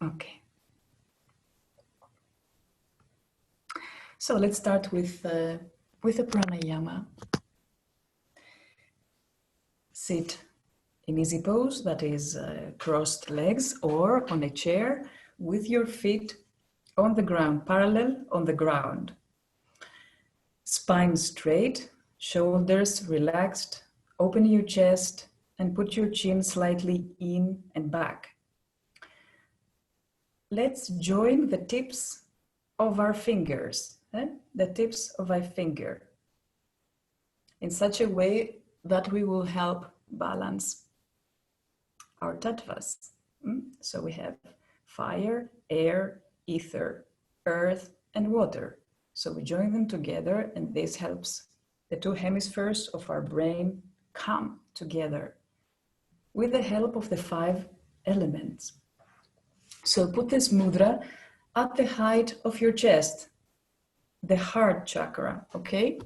Okay. So let's start with a pranayama. Sit in easy pose, that is crossed legs, or on a chair with your feet on the ground, parallel on the ground. Spine straight, shoulders relaxed, open your chest and put your chin slightly in and back. Let's join the tips of our fingers, the tips of our finger, in such a way that we will help balance our tattvas. So we have fire, air, ether, earth, and water. So we join them together, and this helps the two hemispheres of our brain come together with the help of the 5 elements. So put this mudra at the height of your chest, the heart chakra, okay?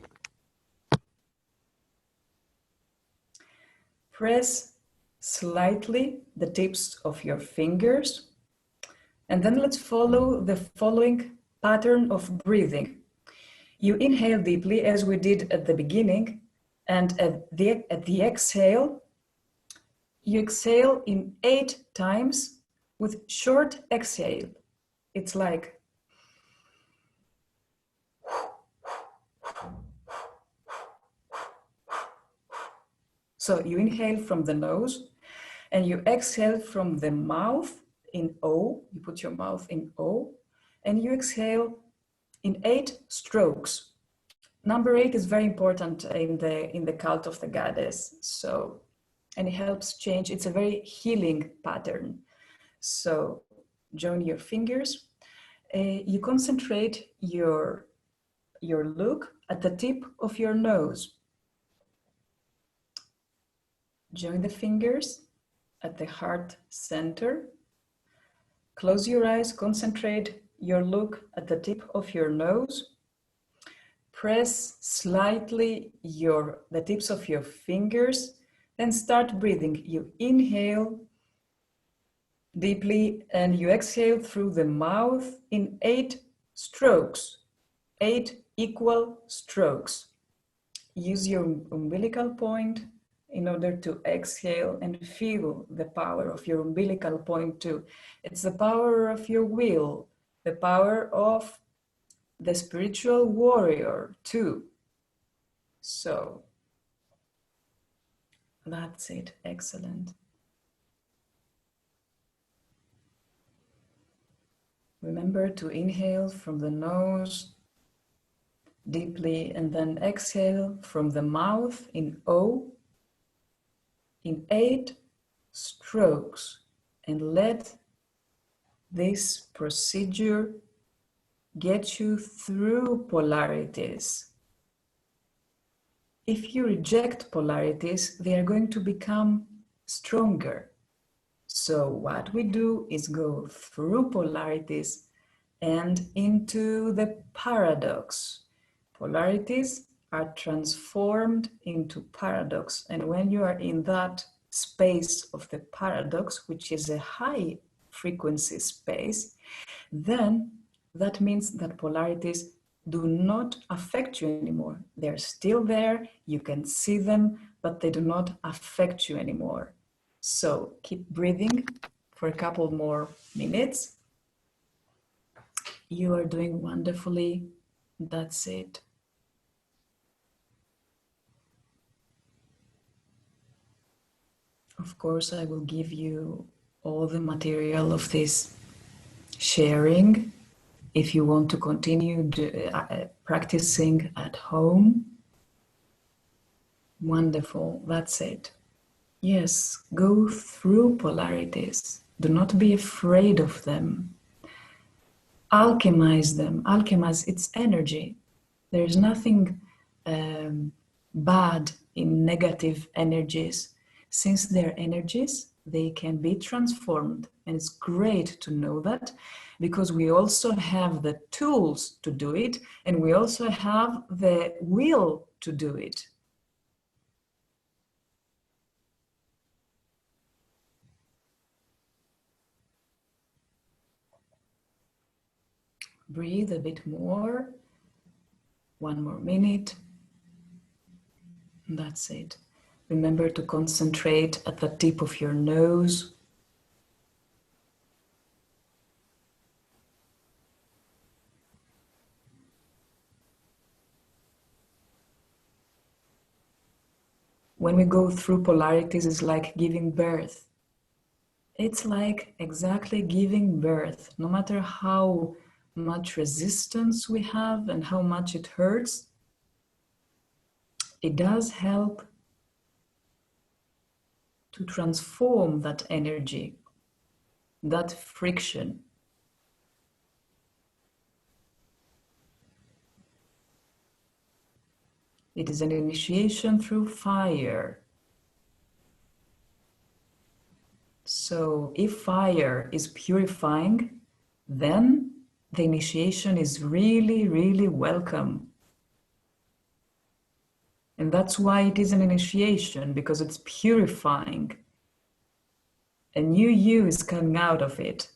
Press slightly the tips of your fingers, and then let's follow the following pattern of breathing. You inhale deeply, as we did at the beginning, and at the exhale, you exhale in 8 times with short exhale. It's like so you inhale from the nose and you exhale from the mouth in O. You put your mouth in O and you exhale in 8 strokes. Number 8 is very important in the cult of the goddess. So, and it helps change. It's a very healing pattern. So join your fingers. You concentrate your look at the tip of your nose. Join the fingers at the heart center. Close your eyes, concentrate your look at the tip of your nose. Press slightly the tips of your fingers, then start breathing. You inhale deeply and you exhale through the mouth in 8 strokes, 8 equal strokes. Use your umbilical point in order to exhale and feel the power of your umbilical point too. It's the power of your will, the power of the spiritual warrior too. So that's it. Excellent. Remember to inhale from the nose deeply and then exhale from the mouth in O in 8 strokes, and let this procedure get you through polarities. If you reject polarities, they are going to become stronger. So what we do is go through polarities and into the paradox. Polarities are transformed into paradox. And when you are in that space of the paradox, which is a high frequency space, then that means that polarities do not affect you anymore. They're still there, you can see them, but they do not affect you anymore. So keep breathing for a couple more minutes. You are doing wonderfully. That's it. Of course, I will give you all the material of this sharing if you want to continue practicing at home. Wonderful, that's it. Yes, go through polarities. Do not be afraid of them. Alchemize them. Alchemize its energy. There's nothing bad in negative energies. Since they're energies, they can be transformed. And it's great to know that, because we also have the tools to do it, and we also have the will to do it. Breathe a bit more. 1 more minute. That's it. Remember to concentrate at the tip of your nose. When we go through polarities, it's like giving birth. It's like exactly giving birth. No matter how much resistance we have and how much it hurts, it does help to transform that energy, that friction. It is an initiation through fire. So if fire is purifying, then the initiation is really, really welcome. And that's why it is an initiation, because it's purifying. A new you is coming out of it.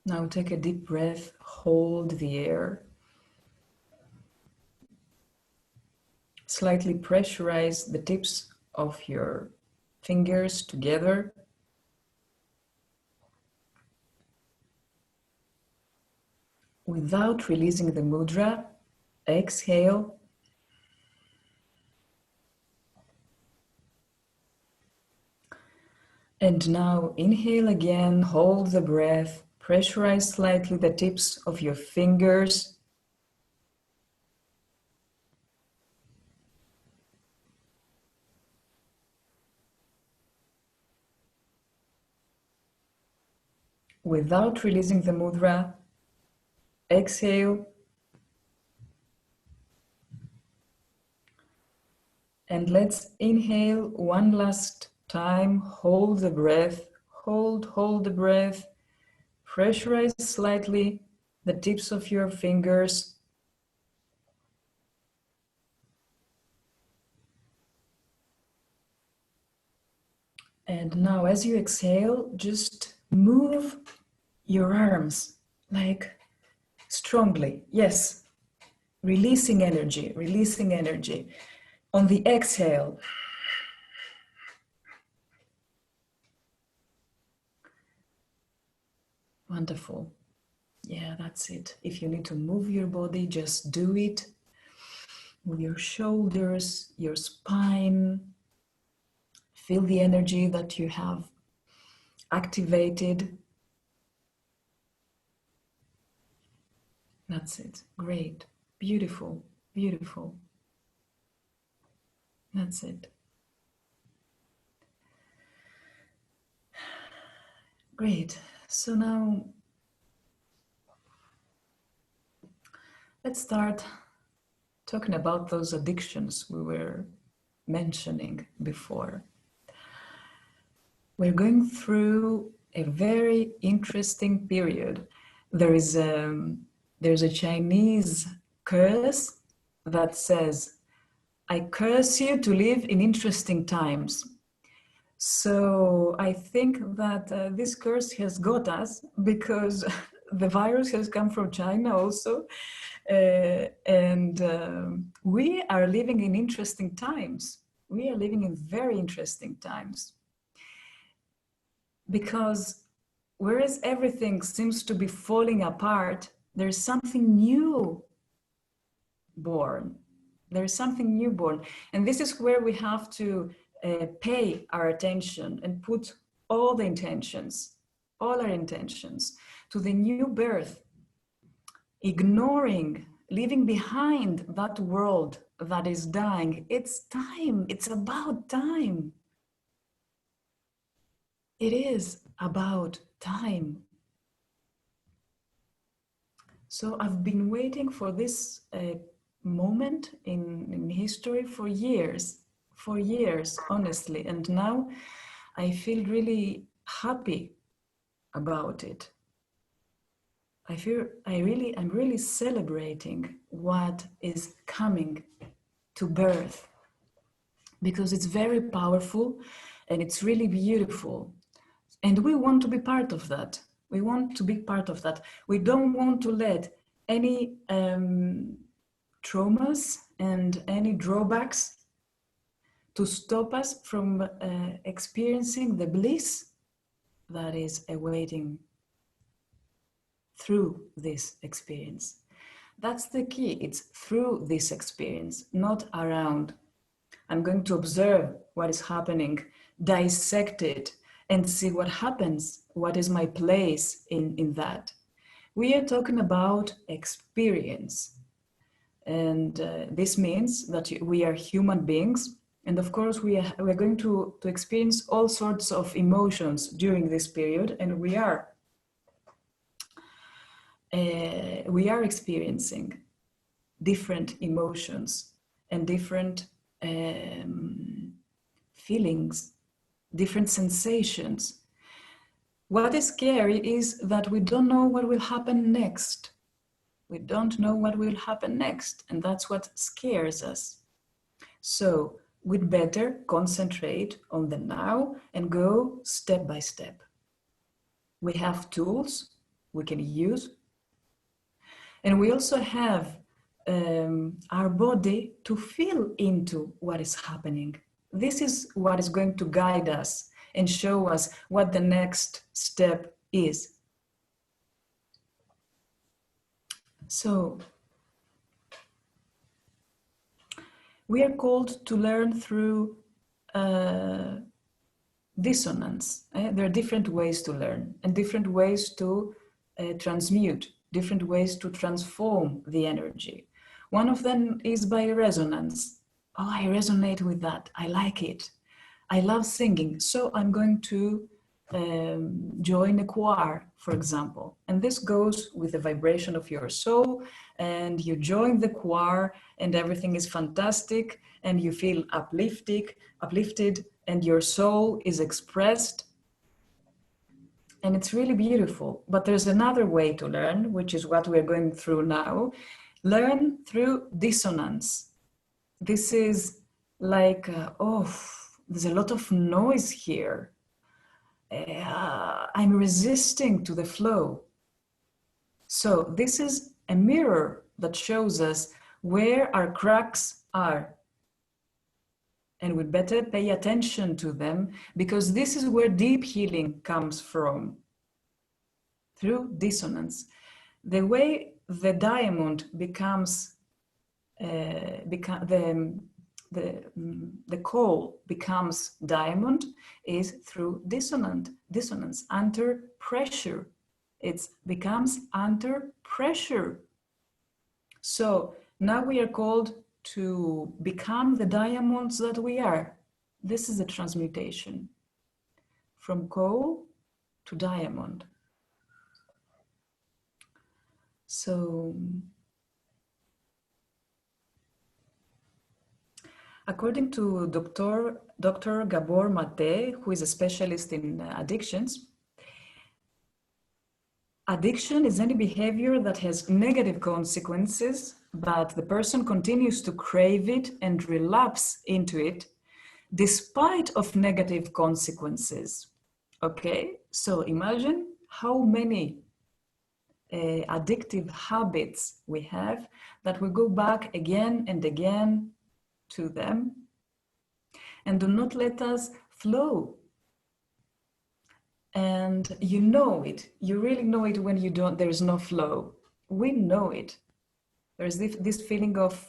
Now take a deep breath, hold the air. Slightly pressurize the tips of your fingers together. Without releasing the mudra, exhale. And now inhale again, hold the breath, pressurize slightly the tips of your fingers. Without releasing the mudra, exhale. And let's inhale one last time, hold the breath, hold the breath, pressurize slightly the tips of your fingers. And now as you exhale, just move your arms like strongly. Yes, releasing energy, releasing energy. On the exhale, wonderful. Yeah, that's it. If you need to move your body, just do it. Move your shoulders, your spine. Feel the energy that you have activated. That's it. Great. Beautiful. Beautiful. That's it. Great. So now let's start talking about those addictions we were mentioning before. We're going through a very interesting period. There's a Chinese curse that says, I curse you to live in interesting times. So I think that this curse has got us because the virus has come from China also. And we are living in interesting times. We are living in very interesting times. Because whereas everything seems to be falling apart, there's something new born. There's something new born. And this is where we have to pay our attention and put all the intentions, all our intentions to the new birth, ignoring, leaving behind that world that is dying. It's time. It's about time. it is about time. So I've been waiting for this moment in history for years, honestly. And now I feel really happy about it. I'm really celebrating what is coming to birth, because it's very powerful and it's really beautiful. And we want to be part of that. We want to be part of that. We don't want to let any traumas and any drawbacks to stop us from experiencing the bliss that is awaiting through this experience. That's the key. It's through this experience, not around. I'm going to observe what is happening, dissect it, and see what happens. What is my place in that? We are talking about experience. And this means that we are human beings. And of course, we're going to experience all sorts of emotions during this period. And we are experiencing different emotions and different feelings, different sensations. What is scary is that we don't know what will happen next. We don't know what will happen next, and that's what scares us. So we'd better concentrate on the now and go step by step. We have tools we can use, and we also have our body to feel into what is happening. This is what is going to guide us and show us what the next step is. So we are called to learn through dissonance. There are different ways to learn and different ways to transmute, different ways to transform the energy. One of them is by resonance. Oh, I resonate with that. I like it. I love singing, so I'm going to join a choir, for example. And this goes with the vibration of your soul, and you join the choir and everything is fantastic and you feel uplifted, and your soul is expressed. And it's really beautiful. But there's another way to learn, which is what we're going through now. Learn through dissonance. This is like, there's a lot of noise here. I'm resisting to the flow. So this is a mirror that shows us where our cracks are. And we'd better pay attention to them, because this is where deep healing comes from, through dissonance. The way the diamond becomes, the coal becomes diamond is through dissonance, under pressure. It becomes under pressure. So now we are called to become the diamonds that we are. This is a transmutation from coal to diamond. So according to Dr. Gabor Mate, who is a specialist in addictions, addiction is any behavior that has negative consequences, but the person continues to crave it and relapse into it despite of negative consequences. Okay, so imagine how many addictive habits we have that we go back again and again to them and do not let us flow. And you know it, you really know it when you don't, there's no flow. We know it. There's this feeling of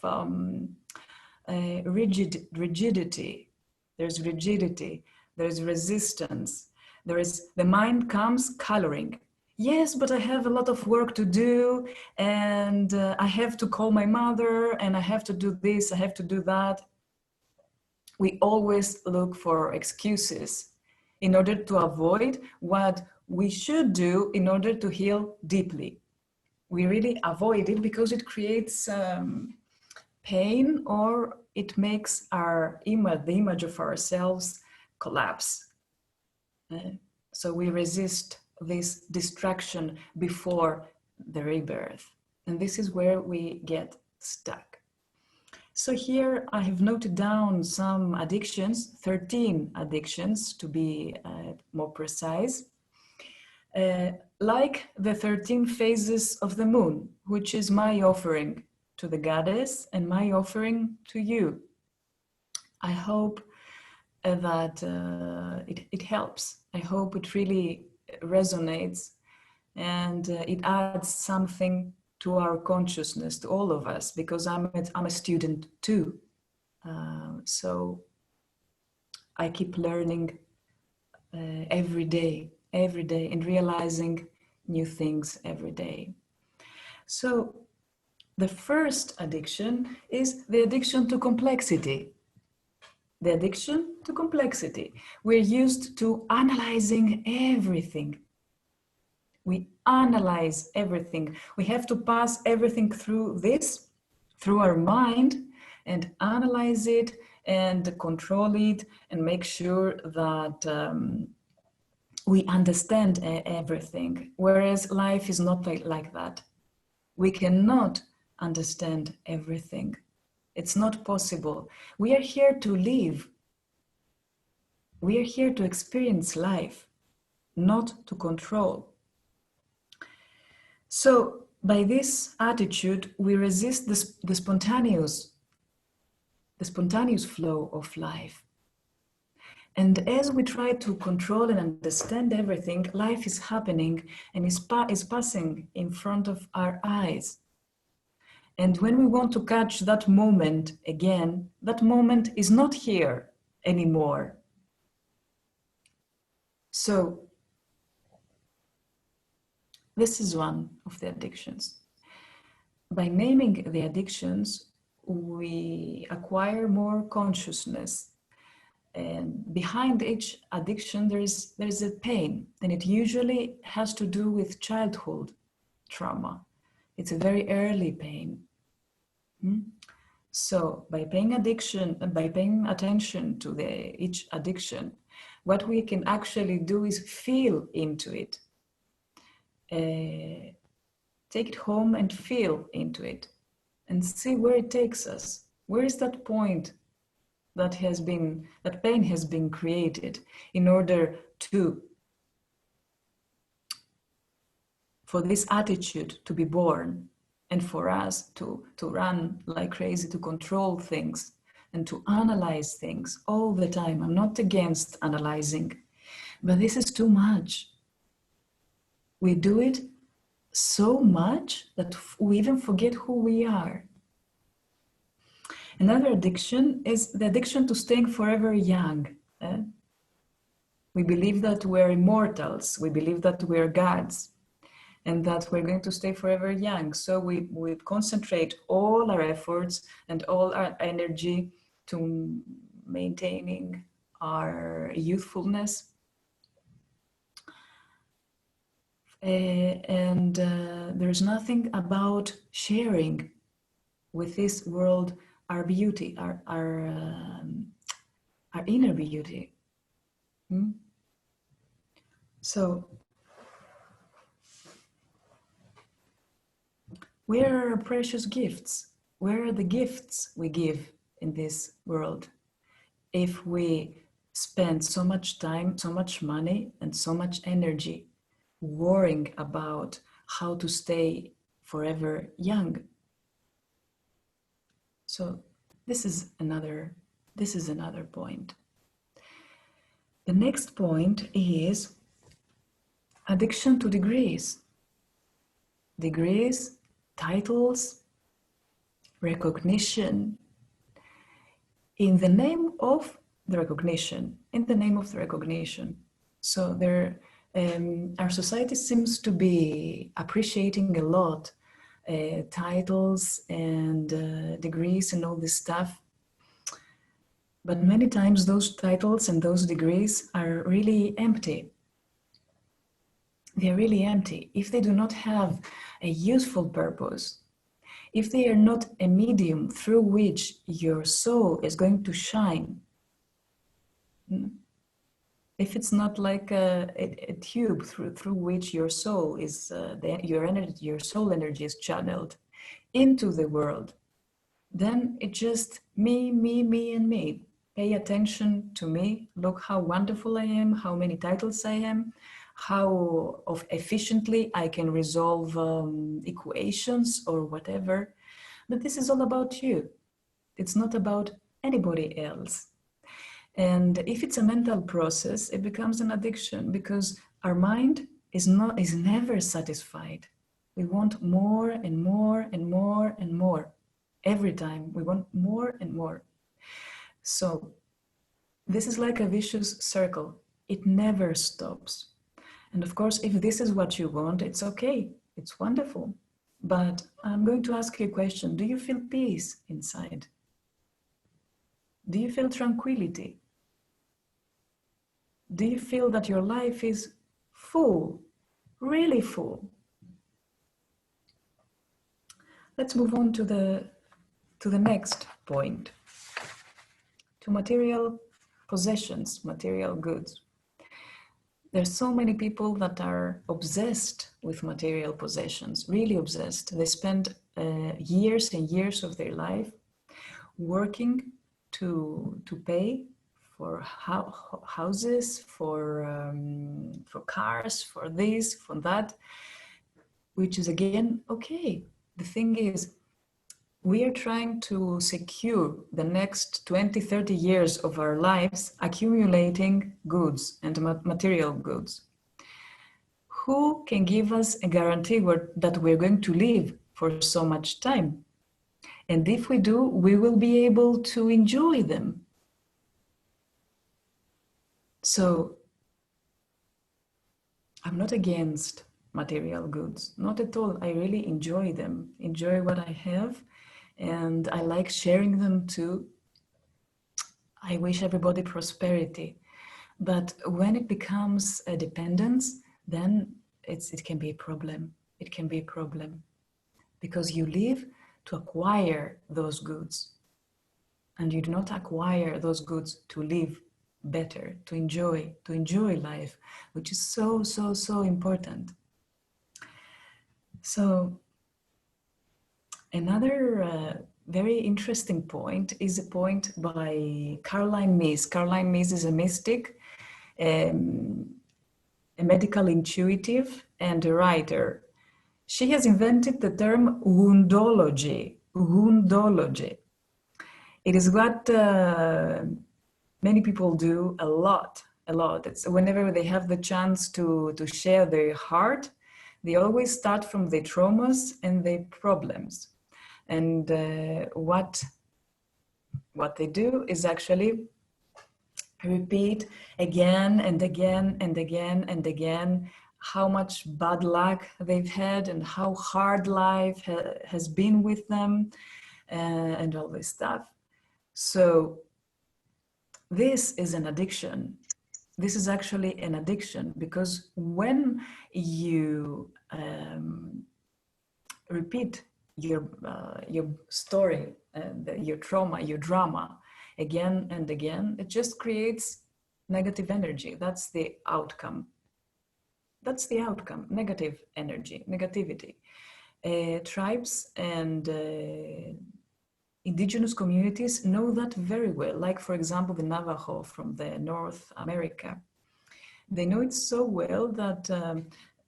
rigidity. There's rigidity, there's resistance. The mind comes coloring. Yes, but I have a lot of work to do, and I have to call my mother, and I have to do this, I have to do that. We always look for excuses in order to avoid what we should do in order to heal deeply. We really avoid it because it creates pain, or it makes our image, the image of ourselves, collapse. So we resist this distraction before the rebirth. And this is where we get stuck. So here I have noted down some addictions, 13 addictions to be more precise. Like the 13 phases of the moon, which is my offering to the goddess and my offering to you. I hope that it helps. I hope it really resonates, and it adds something to our consciousness, to all of us, because I'm a student too. So I keep learning every day, and realizing new things every day. So the first addiction is the addiction to complexity. The addiction to complexity. We're used to analyzing everything. We analyze everything. We have to pass everything through our mind, and analyze it and control it and make sure that we understand everything. Whereas life is not like that. We cannot understand everything. It's not possible. We are here to live. We are here to experience life, not to control. So by this attitude, we resist the spontaneous flow of life. And as we try to control and understand everything, life is happening and is passing in front of our eyes. And when we want to catch that moment again, that moment is not here anymore. So this is one of the addictions. By naming the addictions, we acquire more consciousness. And behind each addiction, there's a pain, and it usually has to do with childhood trauma. It's a very early pain. So by paying attention to each addiction, what we can actually do is feel into it. Take it home and feel into it, and see where it takes us. Where is that point that pain has been created in order for this attitude to be born, and for us to run like crazy, to control things and to analyze things all the time. I'm not against analyzing, but this is too much. We do it so much that we even forget who we are. Another addiction is the addiction to staying forever young. We believe that we're immortals. We believe that we're gods, and that we're going to stay forever young. So we concentrate all our efforts and all our energy to maintaining our youthfulness. And there's nothing about sharing with this world our beauty, our inner beauty. So where are our precious gifts? Where are the gifts we give in this world? If we spend so much time, so much money, and so much energy worrying about how to stay forever young. So this is another point. The next point is addiction to degrees. Degrees, titles, recognition, in the name of the recognition, So our society seems to be appreciating a lot titles and degrees and all this stuff. But many times those titles and those degrees are really empty. They're really empty. If they do not have a useful purpose, if they are not a medium through which your soul is going to shine, if it's not like a tube through which your soul is, your soul energy is channeled into the world, then it's just me, and me. Pay attention to me. Look how wonderful I am, how many titles I am, how efficiently I can resolve equations or whatever. But this is all about you. It's not about anybody else. And if it's a mental process, it becomes an addiction because our mind is never satisfied. We want more and more and more and more. Every time we want more and more. So this is like a vicious circle. It never stops. And of course, if this is what you want, it's okay. It's wonderful. But I'm going to ask you a question. Do you feel peace inside? Do you feel tranquility? Do you feel that your life is full, really full? Let's move on to the next point, to material possessions, material goods. There's so many people that are obsessed with material possessions, really obsessed. They spend years and years of their life working to pay for houses, for cars, for this, for that, which is again okay. The thing is, we are trying to secure the next 20, 30 years of our lives accumulating goods and material goods. Who can give us a guarantee that we're going to live for so much time? And if we do, we will be able to enjoy them. So I'm not against material goods, not at all. I really enjoy them, enjoy what I have, and I like sharing them too. I wish everybody prosperity. But when it becomes a dependence, then it can be a problem. It can be a problem because you live to acquire those goods, and you do not acquire those goods to live better, to enjoy life, which is so, so, so important. So another very interesting point is a point by Caroline Myss. Caroline Myss is a mystic, a medical intuitive, and a writer. She has invented the term woundology. Woundology. It is what many people do a lot. It's whenever they have the chance to share their heart, they always start from their traumas and their problems. And what they do is actually repeat again and again and again and again how much bad luck they've had and how hard life has been with them and all this stuff. So this is an addiction. This is actually an addiction because when you repeat your story, your trauma, your drama again and again, it just creates negative energy. That's the outcome. That's the outcome, negative energy, negativity. Tribes and indigenous communities know that very well. Like, for example, the Navajo from the North America. They know it so well that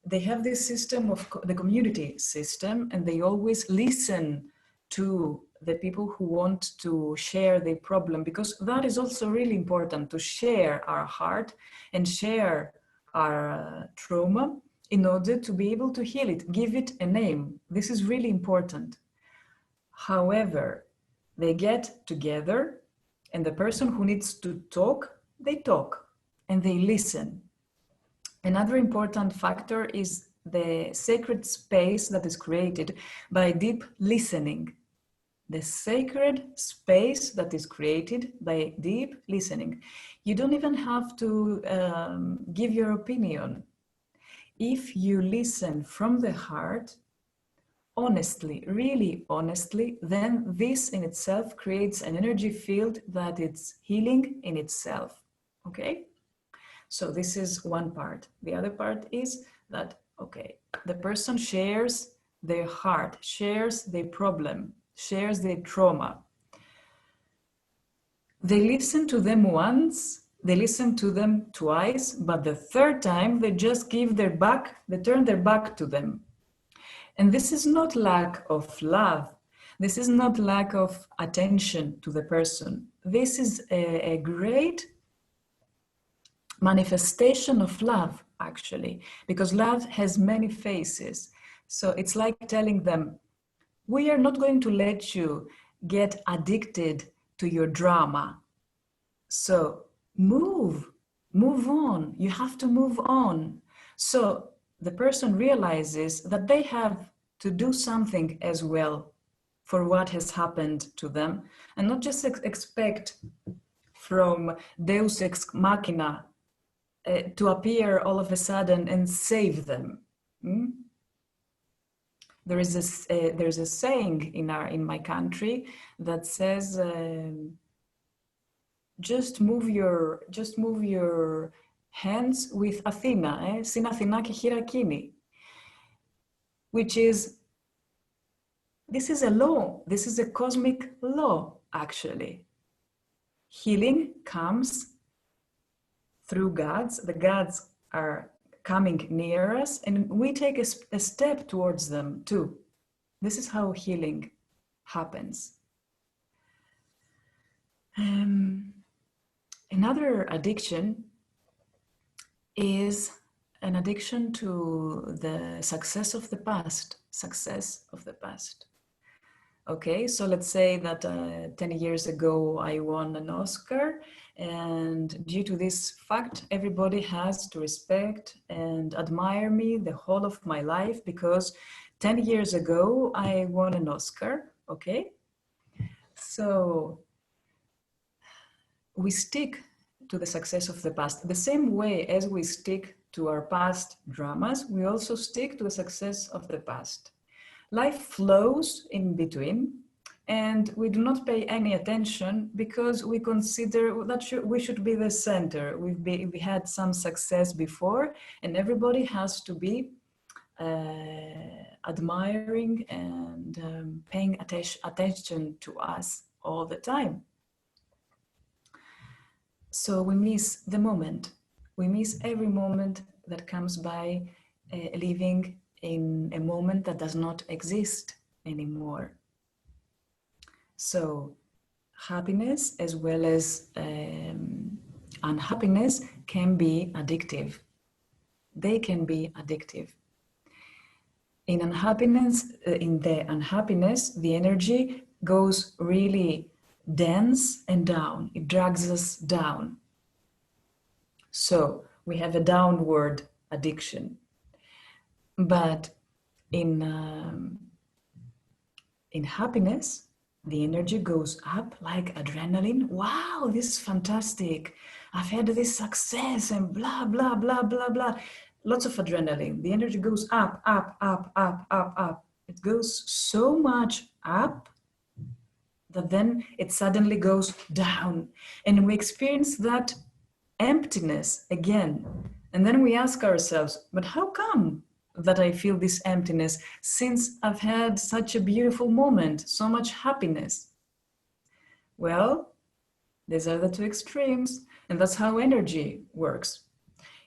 they have this system of the community system, and they always listen to the people who want to share their problem, because that is also really important, to share our heart and share our trauma in order to be able to heal it, give it a name. This is really important. However, they get together and the person who needs to talk, they talk and they listen. Another important factor is the sacred space that is created by deep listening. the sacred space that is created by deep listening. You don't even have to give your opinion. If you listen from the heart, honestly, really honestly, then this in itself creates an energy field that it's healing in itself. Okay? So this is one part. The other part is that, okay, the person shares their heart, shares their problem, shares their trauma. They listen to them once, they listen to them twice, but the third time they just give their back, they turn their back to them. And this is not lack of love. This is not lack of attention to the person. This is a great manifestation of love, actually, because love has many faces. So it's like telling them, we are not going to let you get addicted to your drama. So move on. You have to move on. So the person realizes that they have to do something as well for what has happened to them, and not just expect from Deus ex machina to appear all of a sudden and save them. There's a saying in my country that says, just move your hands with Athena, sin Athena και χειρακίνη, which is, this is a law, this is a cosmic law, actually. Healing comes through gods. The gods are coming near us, and we take a step towards them too. This is how healing happens. Another addiction is an addiction to the success of the past. Okay, so let's say that 10 years ago I won an Oscar, and due to this fact, everybody has to respect and admire me the whole of my life because 10 years ago I won an Oscar, okay? So we stick to the success of the past. The same way as we stick to our past dramas, we also stick to the success of the past. Life flows in between, and we do not pay any attention because we consider that we should be the center. We had some success before, and everybody has to be admiring and paying attention to us all the time. So we miss the moment. We miss every moment that comes by living in a moment that does not exist anymore. So happiness as well as unhappiness can be addictive. They can be addictive. In the unhappiness, the energy goes really dense and down. It drags us down. So we have a downward addiction. But in happiness, the energy goes up like adrenaline. Wow, this is fantastic. I've had this success and blah, blah, blah, blah, blah. Lots of adrenaline. The energy goes up, up, up, up, up, up. It goes so much up that then it suddenly goes down. And we experience that emptiness again. And then we ask ourselves, but how come that I feel this emptiness since I've had such a beautiful moment, so much happiness? Well, these are the two extremes, and that's how energy works.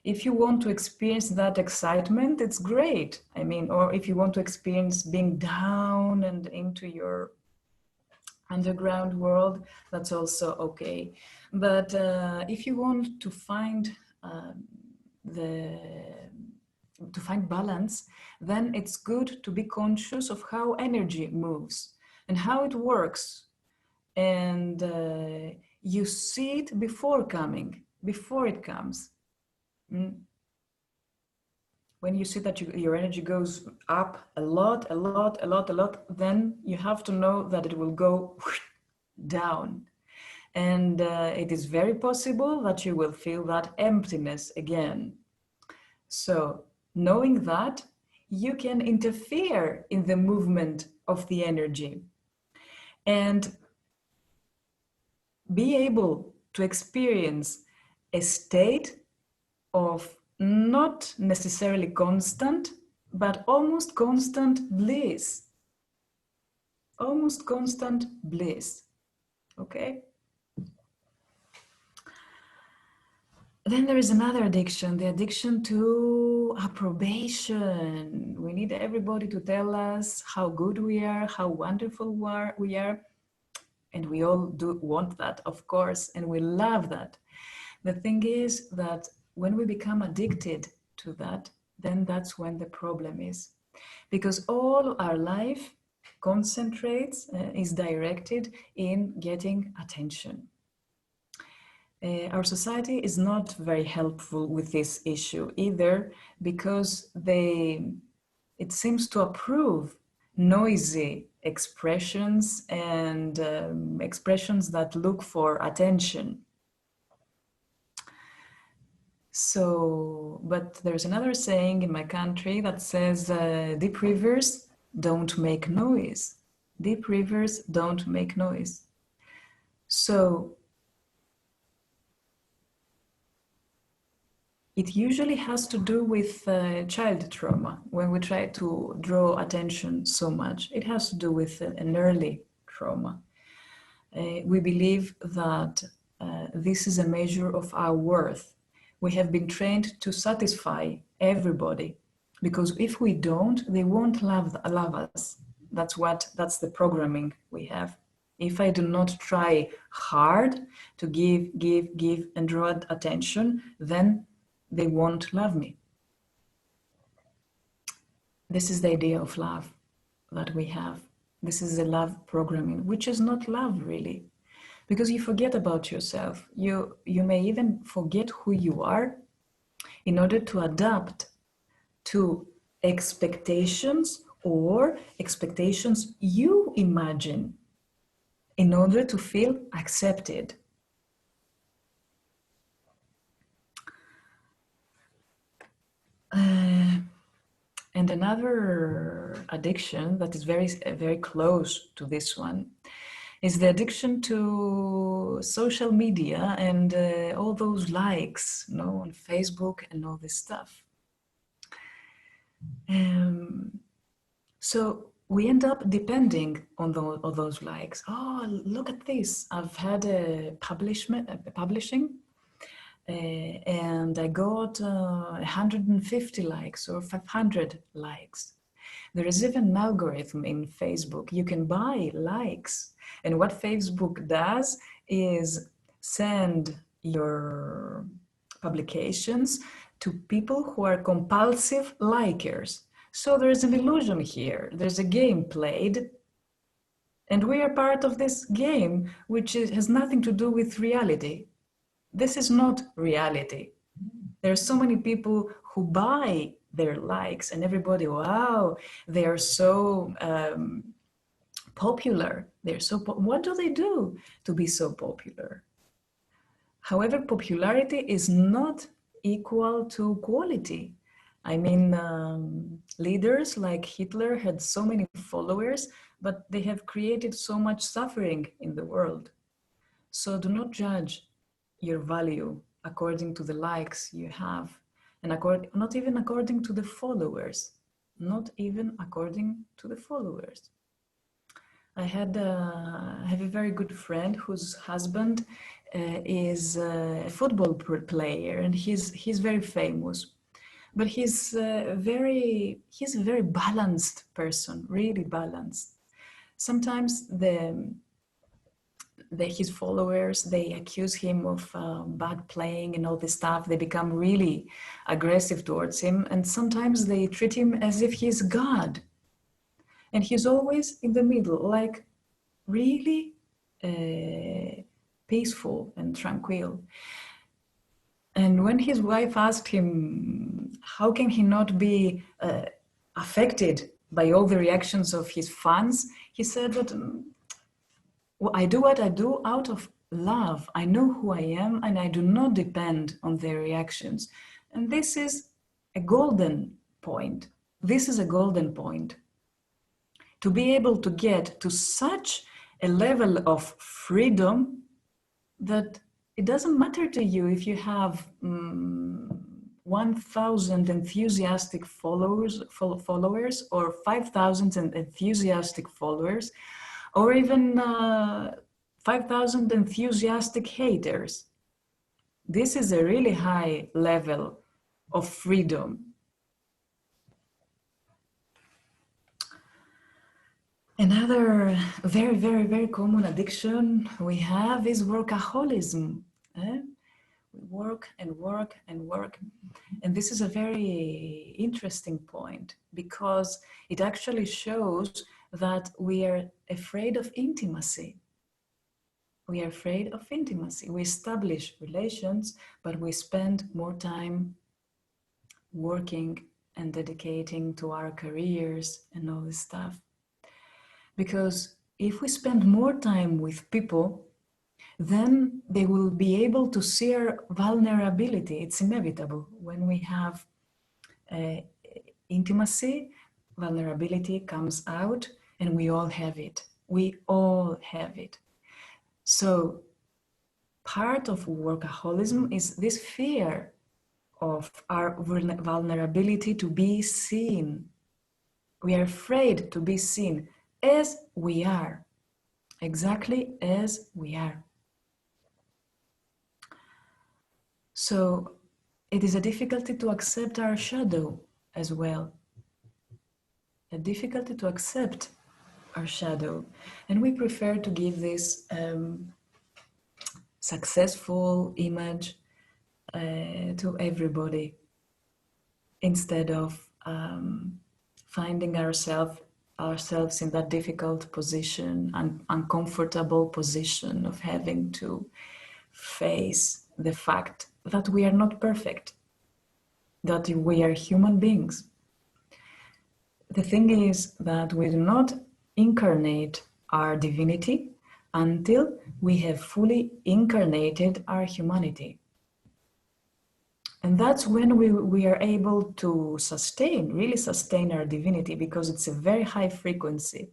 If you want to experience that excitement, it's great. I mean, or if you want to experience being down and into your underground world, that's also okay. But if you want to find balance, then it's good to be conscious of how energy moves and how it works. And you see it before it comes. when you see that your energy goes up a lot, then you have to know that it will go down. And it is very possible that you will feel that emptiness again. So knowing that, you can interfere in the movement of the energy and be able to experience a state of not necessarily constant, but almost constant bliss. Almost constant bliss. Okay? Then there is another addiction, the addiction to approbation. We need everybody to tell us how good we are, how wonderful we are. And we all do want that, of course, and we love that. The thing is that when we become addicted to that, then that's when the problem is. Because all our life concentrates, is directed in getting attention. Our society is not very helpful with this issue either, because it seems to approve noisy expressions and expressions that look for attention. So, but there's another saying in my country that says, deep rivers don't make noise. Deep rivers don't make noise. So, it usually has to do with child trauma. When we try to draw attention so much, it has to do with an early trauma. We believe that this is a measure of our worth. We have been trained to satisfy everybody, because if we don't, they won't love us. That's the programming we have. If I do not try hard to give and draw attention, then they won't love me. This is the idea of love that we have. This is the love programming, which is not love really, because you forget about yourself. You may even forget who you are in order to adapt to expectations, or expectations you imagine, in order to feel accepted. And another addiction that is very, very close to this one is the addiction to social media and all those likes, on Facebook and all this stuff. So we end up depending on those likes. Oh, look at this! I've had a publishing. And I got 150 likes or 500 likes. There is even an algorithm in Facebook. You can buy likes. And what Facebook does is send your publications to people who are compulsive likers. So there is an illusion here. There's a game played. And we are part of this game, which has nothing to do with reality. This is not reality. There are so many people who buy their likes, and everybody, wow, they are so popular. They're so what do they do to be so popular? However, popularity is not equal to quality. I mean, leaders like Hitler had so many followers, but they have created so much suffering in the world. So do not judge your value according to the likes you have, and not even according to the followers. Not even according to the followers. I have a very good friend whose husband is a football player, and he's very famous. But he's a very balanced person, really balanced. Sometimes his followers, they accuse him of bad playing and all this stuff. They become really aggressive towards him, and sometimes they treat him as if he's God. And he's always in the middle, like really peaceful and tranquil. And when his wife asked him how can he not be affected by all the reactions of his fans? He said that well, I do what I do out of love. I know who I am and I do not depend on their reactions. And this is a golden point. This is a golden point. To be able to get to such a level of freedom that it doesn't matter to you if you have 1,000 enthusiastic followers or 5,000 enthusiastic followers, or even 5,000 enthusiastic haters. This is a really high level of freedom. Another very, very, very common addiction we have is workaholism. We work and work and work. And this is a very interesting point because it actually shows that we are afraid of intimacy. We are afraid of intimacy. We establish relations, but we spend more time working and dedicating to our careers and all this stuff. Because if we spend more time with people, then they will be able to see our vulnerability. It's inevitable. When we have intimacy, vulnerability comes out, and we all have it. We all have it. So part of workaholism is this fear of our vulnerability to be seen. We are afraid to be seen as we are, exactly as we are. So it is a difficulty to accept our shadow as well. A difficulty to accept our shadow. And we prefer to give this successful image to everybody instead of finding ourselves in that difficult position, uncomfortable position of having to face the fact that we are not perfect, that we are human beings. The thing is that we do not incarnate our divinity until we have fully incarnated our humanity. And that's when we are able to really sustain our divinity, because it's a very high frequency.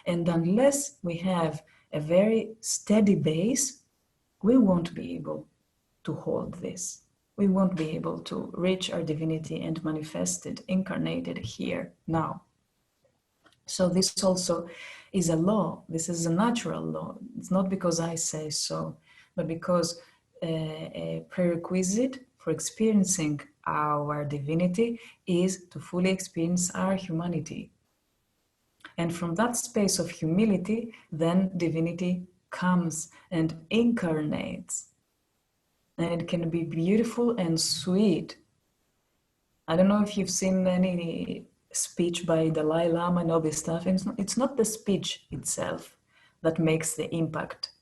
And unless we have a very steady base, we won't be able to hold this. We won't be able to reach our divinity and manifest it, incarnate it here, now. So this also is a law. This is a natural law. It's not because I say so, but because a prerequisite for experiencing our divinity is to fully experience our humanity. And from that space of humility, then divinity comes and incarnates. And it can be beautiful and sweet. I don't know if you've seen any speech by Dalai Lama and all this stuff. And it's not the speech itself that makes the impact.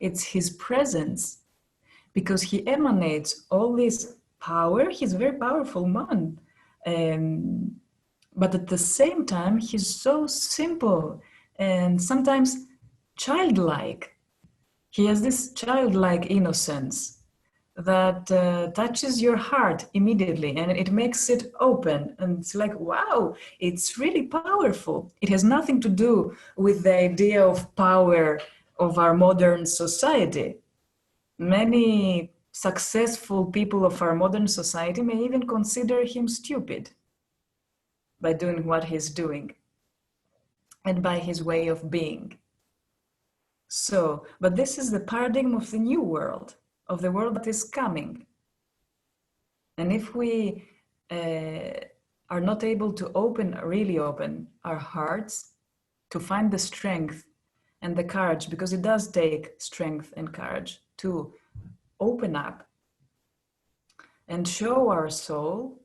It's his presence. Because he emanates all this power. He's a very powerful man. But at the same time, he's so simple and sometimes childlike. He has this childlike innocence that touches your heart immediately, and it makes it open. And it's like, wow, it's really powerful. It has nothing to do with the idea of power of our modern society. Many successful people of our modern society may even consider him stupid by doing what he's doing and by his way of being. So, but this is the paradigm of the new world, of the world that is coming. And if we are not able to really open our hearts to find the strength and the courage, because it does take strength and courage to open up and show our soul,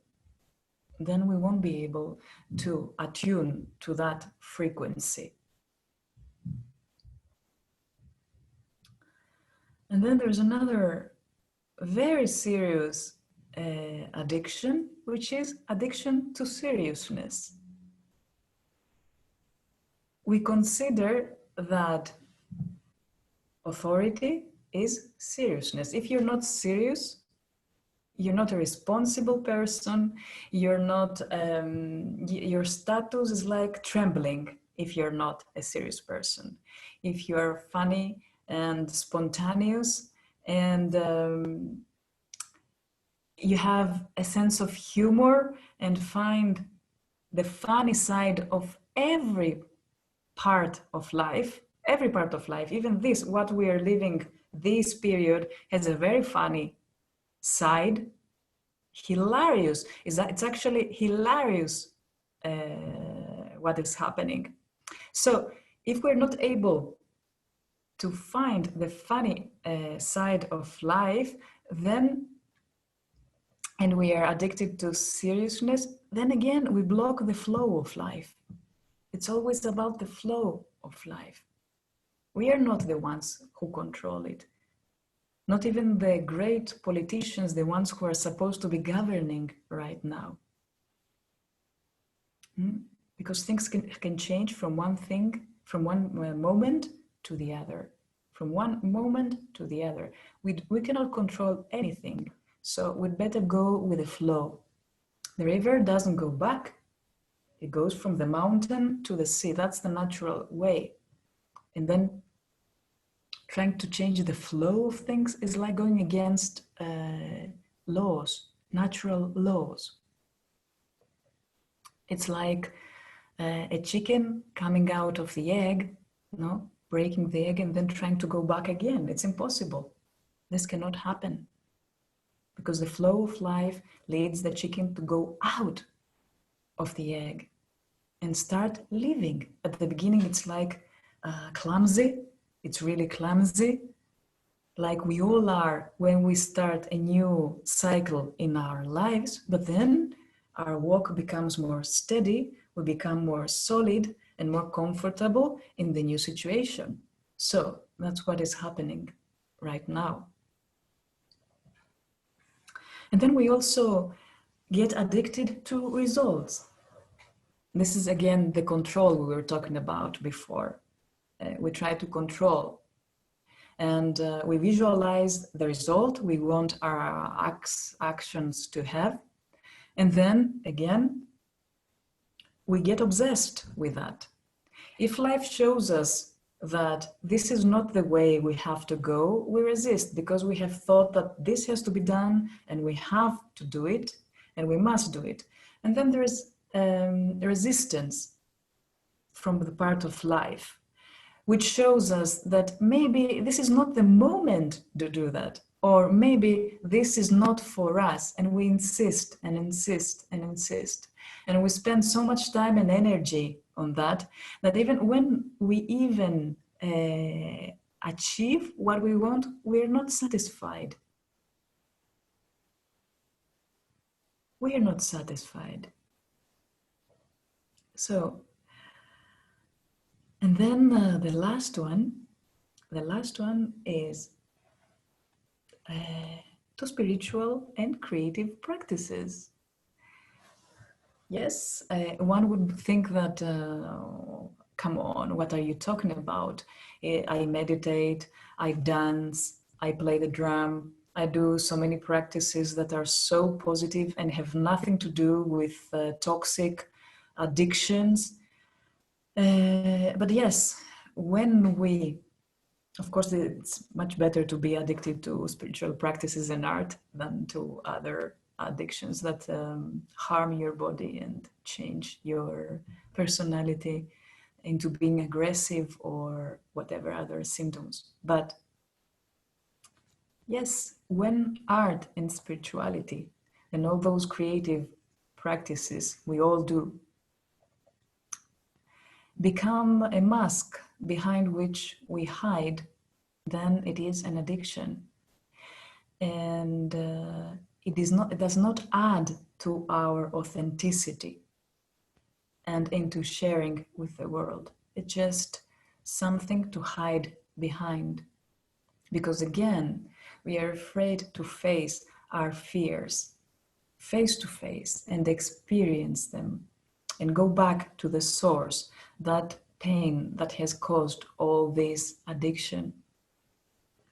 then we won't be able to attune to that frequency. And then there's another very serious addiction, which is addiction to seriousness. We consider that authority is seriousness. If you're not serious, you're not a responsible person, you're not, your status is like trembling if you're not a serious person. If you're funny and spontaneous and you have a sense of humor and find the funny side of every part of life, even this, what we are living this period has a very funny side, hilarious. It's actually hilarious what is happening. So if we're not able to find the funny side of life, then, and we are addicted to seriousness, then again, we block the flow of life. It's always about the flow of life. We are not the ones who control it. Not even the great politicians, the ones who are supposed to be governing right now. Because things can change from one moment to the other. From one moment to the other. We cannot control anything. So we'd better go with the flow. The river doesn't go back. It goes from the mountain to the sea. That's the natural way. And then trying to change the flow of things is like going against laws, natural laws. It's like a chicken coming out of the egg, breaking the egg and then trying to go back again. It's impossible. This cannot happen because the flow of life leads the chicken to go out of the egg and start living. At the beginning, it's like clumsy. It's really clumsy, like we all are when we start a new cycle in our lives, but then our walk becomes more steady, we become more solid and more comfortable in the new situation. So that's what is happening right now. And then we also get addicted to results. This is again the control we were talking about before. We try to control and we visualize the result we want our actions to have. And then again, we get obsessed with that. If life shows us that this is not the way we have to go, we resist because we have thought that this has to be done and we have to do it and we must do it. And then there is resistance from the part of life, which shows us that maybe this is not the moment to do that, or maybe this is not for us, and we insist and insist and insist. And we spend so much time and energy on that, that even when we even achieve what we want, we're not satisfied. We are not satisfied. So, and then the last one is to spiritual and creative practices. Yes, one would think that, come on, what are you talking about? I meditate, I dance, I play the drum, I do so many practices that are so positive and have nothing to do with toxic addictions. But yes, when we, of course, it's much better to be addicted to spiritual practices and art than to other addictions that harm your body and change your personality into being aggressive or whatever other symptoms. But yes, when art and spirituality and all those creative practices we all do become a mask behind which we hide, then it is an addiction. And it does not add to our authenticity and into sharing with the world. It's just something to hide behind. Because again, we are afraid to face our fears. face to face and experience them and go back to the source, that pain that has caused all this addiction.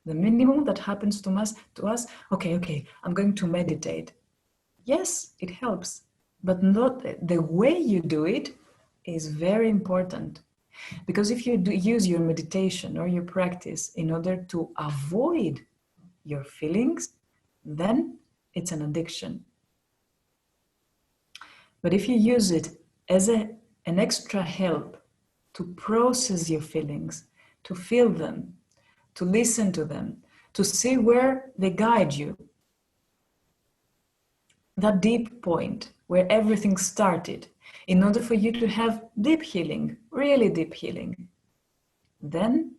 The minimum that happens to us, okay, I'm going to meditate. Yes, it helps, but not the way you do it is very important. Because if you use your meditation or your practice in order to avoid your feelings, then it's an addiction. But if you use it as an extra help to process your feelings, to feel them, to listen to them, to see where they guide you, that deep point where everything started, in order for you to have deep healing, really deep healing, then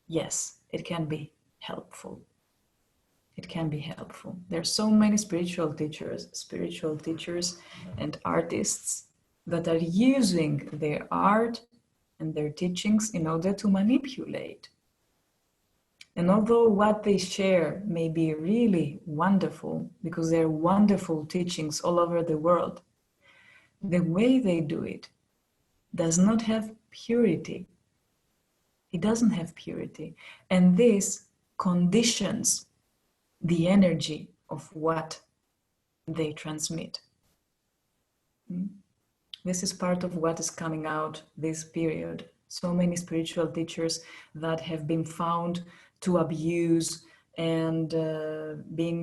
yes, it can be helpful. It can be helpful. There are so many spiritual teachers and artists that are using their art and their teachings in order to manipulate. And although what they share may be really wonderful, because they're wonderful teachings all over the world, the way they do it does not have purity. It doesn't have purity. And this conditions the energy of what they transmit. This is part of what is coming out this period. So many spiritual teachers that have been found to abuse and being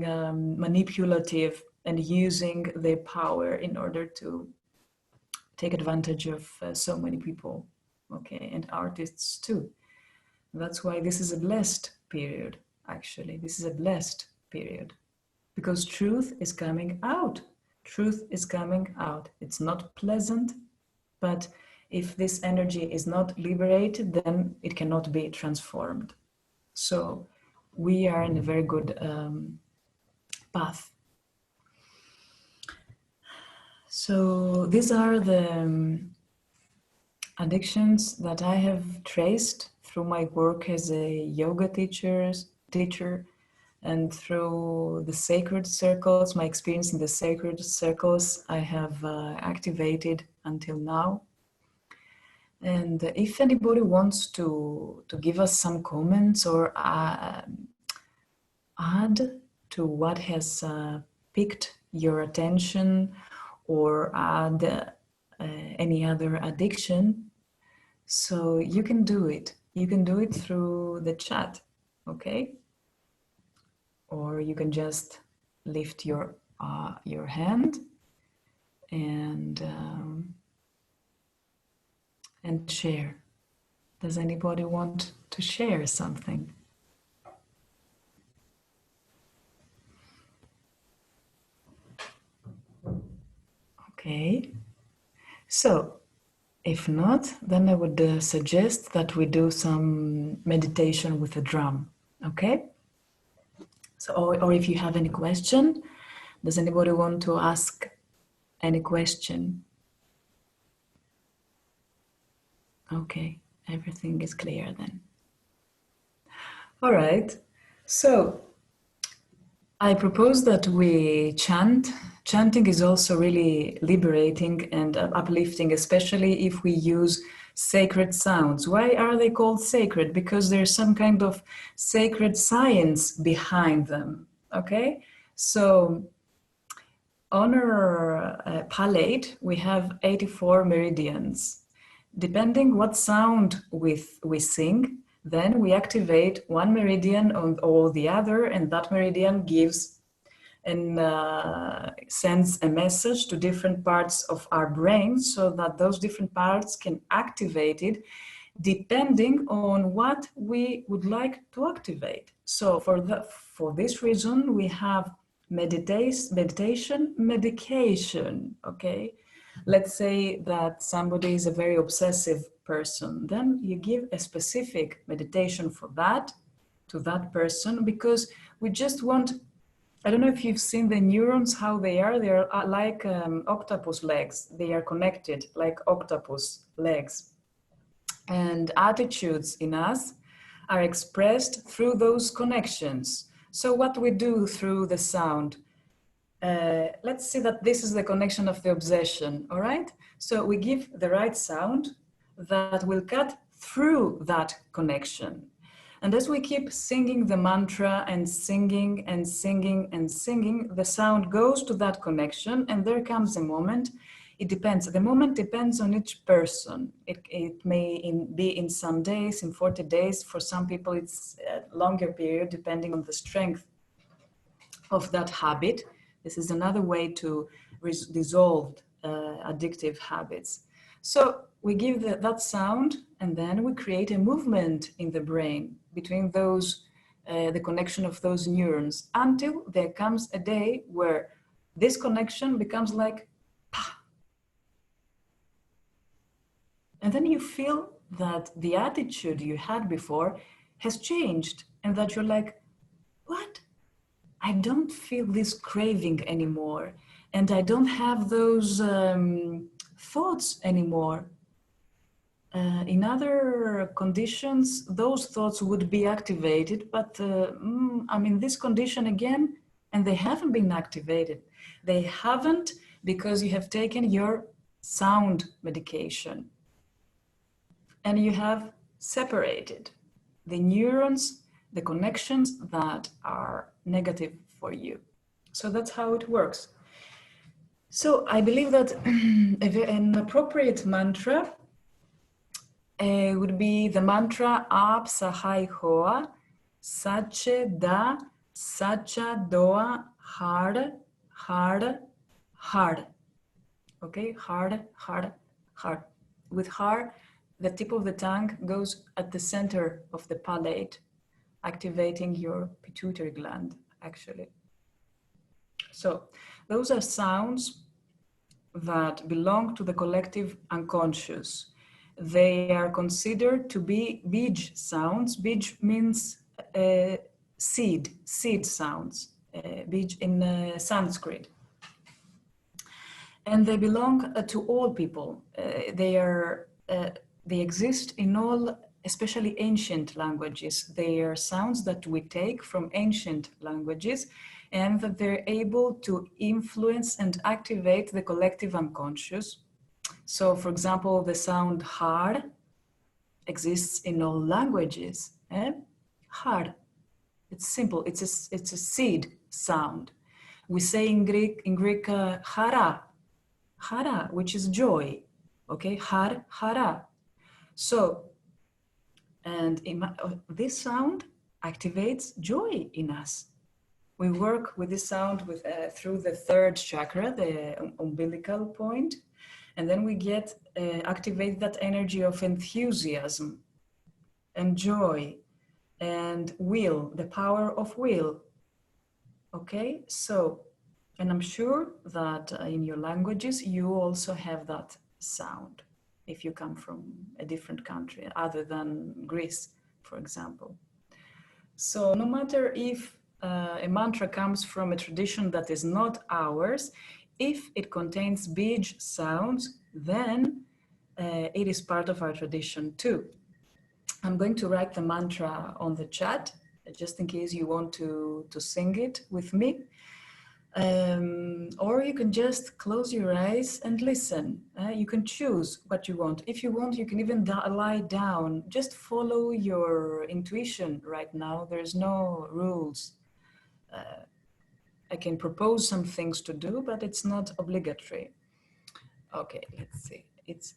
manipulative and using their power in order to take advantage of so many people, okay, and artists too. That's why this is a blessed period, actually. This is a blessed period because truth is coming out. Truth is coming out. It's not pleasant, but if this energy is not liberated, then it cannot be transformed. So we are in a very good path. So these are the addictions that I have traced through my work as a yoga teacher, and through the sacred circles, my experience in the sacred circles I have activated until now. And if anybody wants to give us some comments or add to what has piqued your attention, or add any other addiction, so you can do it. You can do it through the chat, okay? Or you can just lift your hand and share. Does anybody want to share something? Okay. So, if not, then I would suggest that we do some meditation with a drum, okay? So, or if you have any question, does anybody want to ask any question? Okay, everything is clear then. All right, so I propose that we chant. Chanting is also really liberating and uplifting, especially if we use sacred sounds. Why are they called sacred? Because there's some kind of sacred science behind them, okay? So on our palate, we have 84 meridians. Depending what sound we sing, then we activate one meridian or the other, and that meridian gives and sends a message to different parts of our brain so that those different parts can activate it depending on what we would like to activate. So for this reason, we have meditation, medication, okay? Let's say that somebody is a very obsessive person, then you give a specific meditation for that, to that person, because we just want, I don't know if you've seen the neurons, how they are like octopus legs. They are connected like octopus legs. And attitudes in us are expressed through those connections. So what we do through the sound, let's see that this is the connection of the obsession, all right? So we give the right sound that will cut through that connection. And as we keep singing the mantra and singing and singing and singing, the sound goes to that connection, and there comes a moment. It depends. The moment depends on each person. It may be in some days, in 40 days. For some people, it's a longer period, depending on the strength of that habit. This is another way to dissolve addictive habits. So we give that sound, and then we create a movement in the brain between those, the connection of those neurons, until there comes a day where this connection becomes like, pah. And then you feel that the attitude you had before has changed, and that you're like, what? I don't feel this craving anymore, and I don't have those thoughts anymore. In other conditions, those thoughts would be activated, but I'm in this condition again, and they haven't been activated. They haven't, because you have taken your sound medication, and you have separated the neurons, the connections that are negative for you. So that's how it works. So I believe that an appropriate mantra would be the mantra Ap Sahai Hoa, Sache Da, Sacha Doa, Hard, Hard, Hard. Okay, hard, hard, hard. With hard, the tip of the tongue goes at the center of the palate, activating your pituitary gland, actually. So those are sounds that belong to the collective unconscious. They are considered to be bij sounds. Bij means seed sounds, bij in Sanskrit. And they belong to all people. They exist in all, especially ancient languages. They are sounds that we take from ancient languages, and that they're able to influence and activate the collective unconscious. So, for example, the sound har exists in all languages. Har. It's simple. It's a seed sound. We say in Greek, hara, which is joy. Okay, hara. So, and this sound activates joy in us. We work with this sound through the third chakra, the umbilical point, and then we activate that energy of enthusiasm and joy and will, the power of will. Okay, so, and I'm sure that in your languages, you also have that sound if you come from a different country other than Greece, for example. So no matter if a mantra comes from a tradition that is not ours, if it contains bij sounds, then it is part of our tradition too. I'm going to write the mantra on the chat, just in case you want to sing it with me. Or you can just close your eyes and listen. You can choose what you want. If you want, you can even lie down. Just follow your intuition right now. There's no rules. I can propose some things to do, but it's not obligatory. Okay, let's see. It's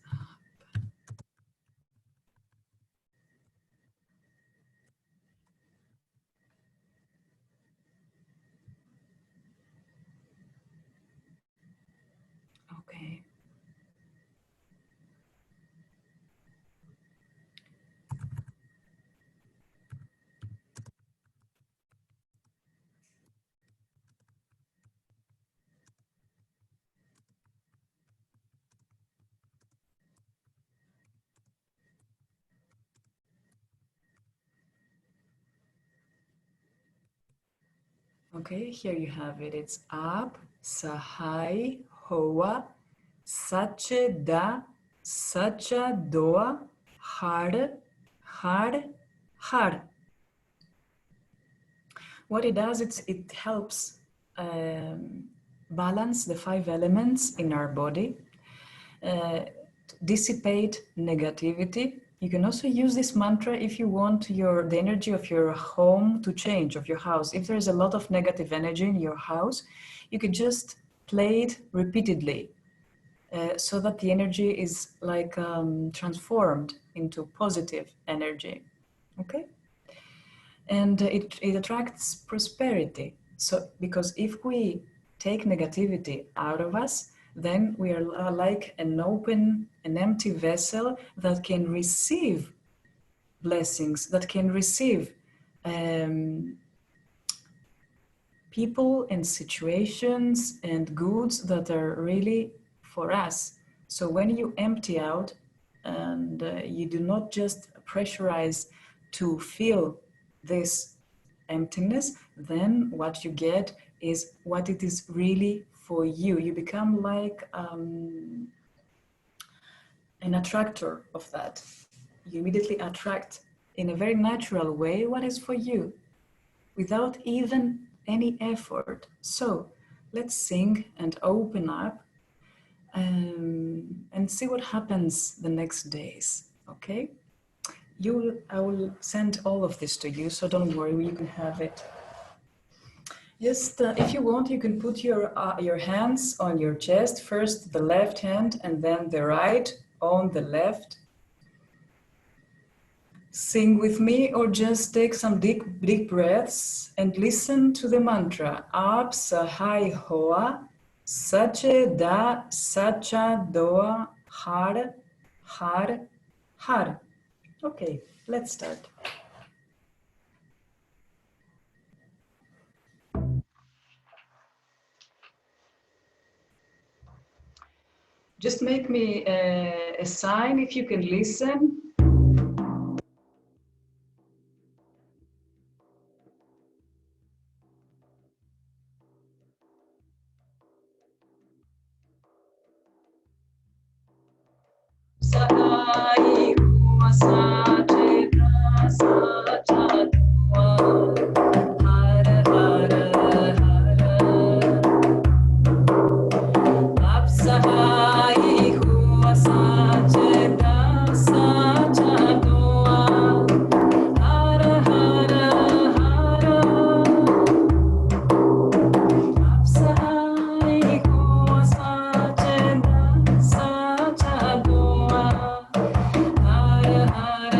okay. Okay, here you have it. It's Ap, Sahai, Hoa, Sache Da, Sacha Doa, Hard, Hard, Hard. What it does, it helps balance the 5 elements in our body, dissipate negativity. You can also use this mantra if you want the energy of your home to change, of your house. If there's a lot of negative energy in your house, you could just play it repeatedly, so that the energy is like transformed into positive energy. Okay? And it attracts prosperity. So, because if we take negativity out of us, then we are like an empty vessel that can receive blessings, that can receive people and situations and goods that are really for us. So when you empty out and you do not just pressurize to fill this emptiness, then what you get is what it is really for you. You become like an attractor of that. You immediately attract in a very natural way what is for you without even any effort. So let's sing and open up and see what happens the next days, okay? I will send all of this to you, so don't worry, you can have it. Just if you want, you can put your hands on your chest, first the left hand and then the right on the left. Sing with me or just take some deep breaths and listen to the mantra. Ap Sahai Hoa, Sache Da Sacha Doa Har Har Har. Okay, let's start. Just make me a sign if you can listen. Sahai Hoa, Sache Da Sacha Doa Har Har Har. Ap Sahai Hoa, Sache Da Sacha Doa Har Har Har. Ap Sahai Hoa, Sache Da Sacha Doa Har Har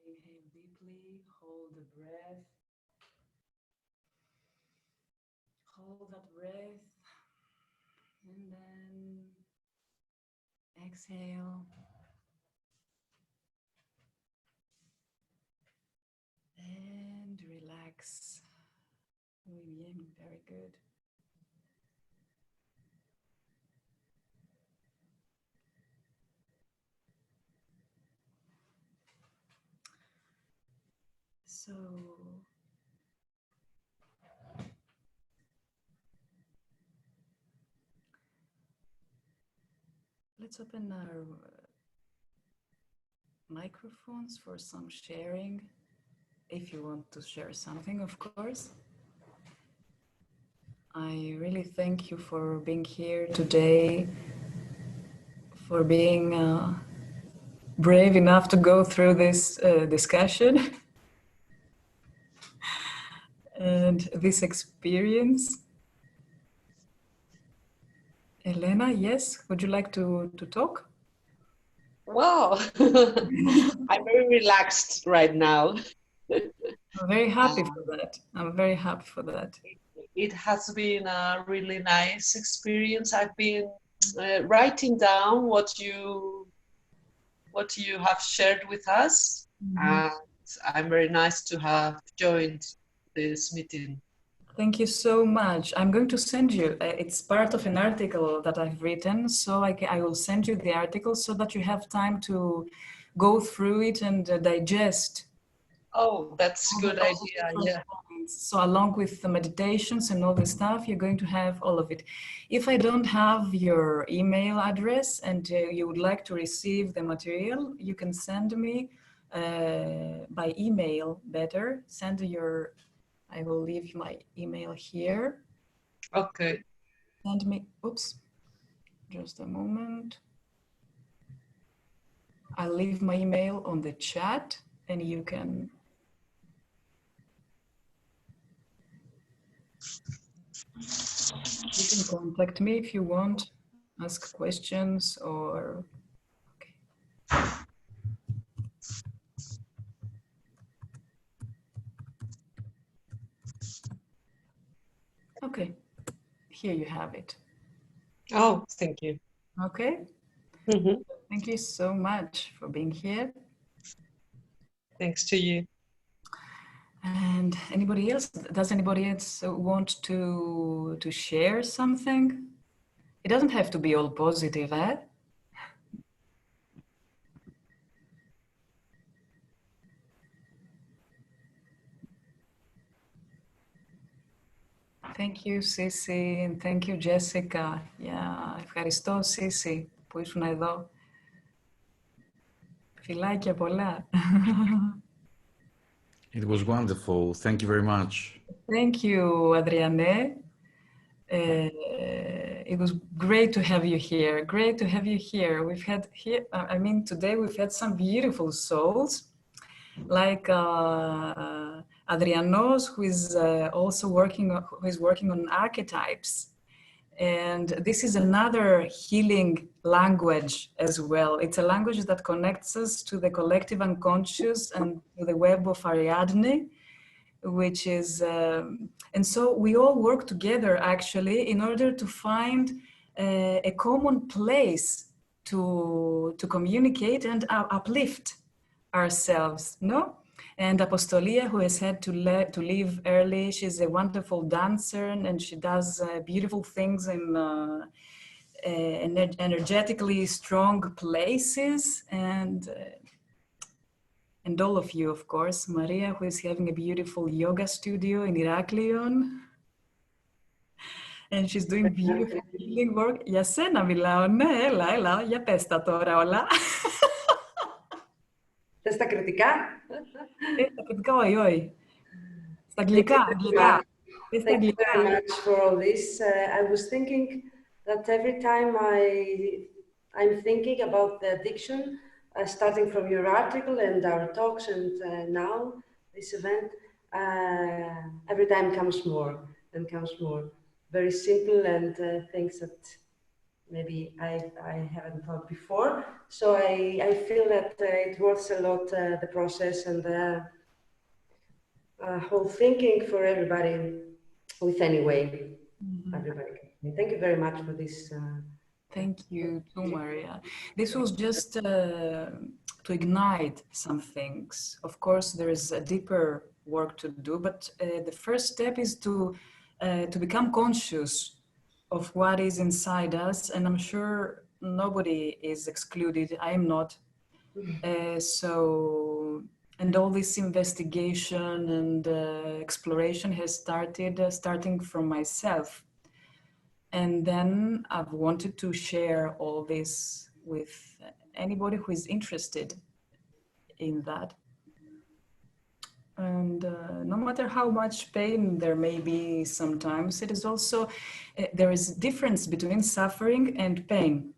Inhale deeply, hold the breath. Hold that breath. And then exhale. And relax. Muy bien, very good. So let's open our microphones for some sharing. If you want to share something, of course. I really thank you for being here today, for being brave enough to go through this discussion and this experience. Elena, yes, would you like to talk? Wow, I'm very relaxed right now. I'm very happy for that. I'm very happy for that. It has been a really nice experience. I've been writing down what you have shared with us, and I'm very nice to have joined this meeting. Thank you so much. I'm going to send you, it's part of an article that I've written, so I will send you the article so that you have time to go through it and digest. Oh, that's a good idea, yeah. So along with the meditations and all the stuff, you're going to have all of it. If I don't have your email address and you would like to receive the material, you can send me by email better. Send your, I will leave my email here. Okay. Send me, oops, just a moment. I'll leave my email on the chat and you can contact me if you want, ask questions or, okay. Okay, here you have it. Oh, thank you. Okay. Thank you so much for being here. Thanks to you. And anybody else? Does anybody else want to share something? It doesn't have to be all positive, eh? Thank you, Sisi, and thank you, Jessica. Yeah, ευχαριστώ, Sisi, που ήσουν εδώ. Φιλάκια πολλά. It was wonderful. Thank you very much. Thank you, Adriane. It was great to have you here. Great to have you here. We've had here, I mean, today we've had some beautiful souls, like Adrianos, who is also working on archetypes, And this is another healing language as well. It's a language that connects us to the collective unconscious and to the web of Ariadne, which is, and so we all work together actually in order to find a common place to communicate and uplift ourselves, no? And Apostolia, who has had to leave early, she's a wonderful dancer and she does beautiful things in energetically strong places. And all of you, of course, Maria, who is having a beautiful yoga studio in Iraklion. And she's doing beautiful healing work. Για σένα μιλάω, ναι, έλα, για πες τα τώρα όλα. Θες τα κριτικά? Τα κριτικά, όχι. Στα αγγλικά, αγγλικά. Thank you very much for all this. I was thinking that every time I'm thinking about the addiction, starting from your article and our talks and now this event, every time comes more and comes more. Very simple and things that maybe I haven't thought before. So I feel that it worth a lot, the process and the whole thinking for everybody with any way. Everybody. Thank you very much for this. Thank you too, Maria. This was just to ignite some things. Of course, there is a deeper work to do, but the first step is to become conscious of what is inside us, and I'm sure nobody is excluded. I am not. And all this investigation and exploration has started starting from myself. And then I've wanted to share all this with anybody who is interested in that. And no matter how much pain there may be sometimes, it is also, there is a difference between suffering and pain.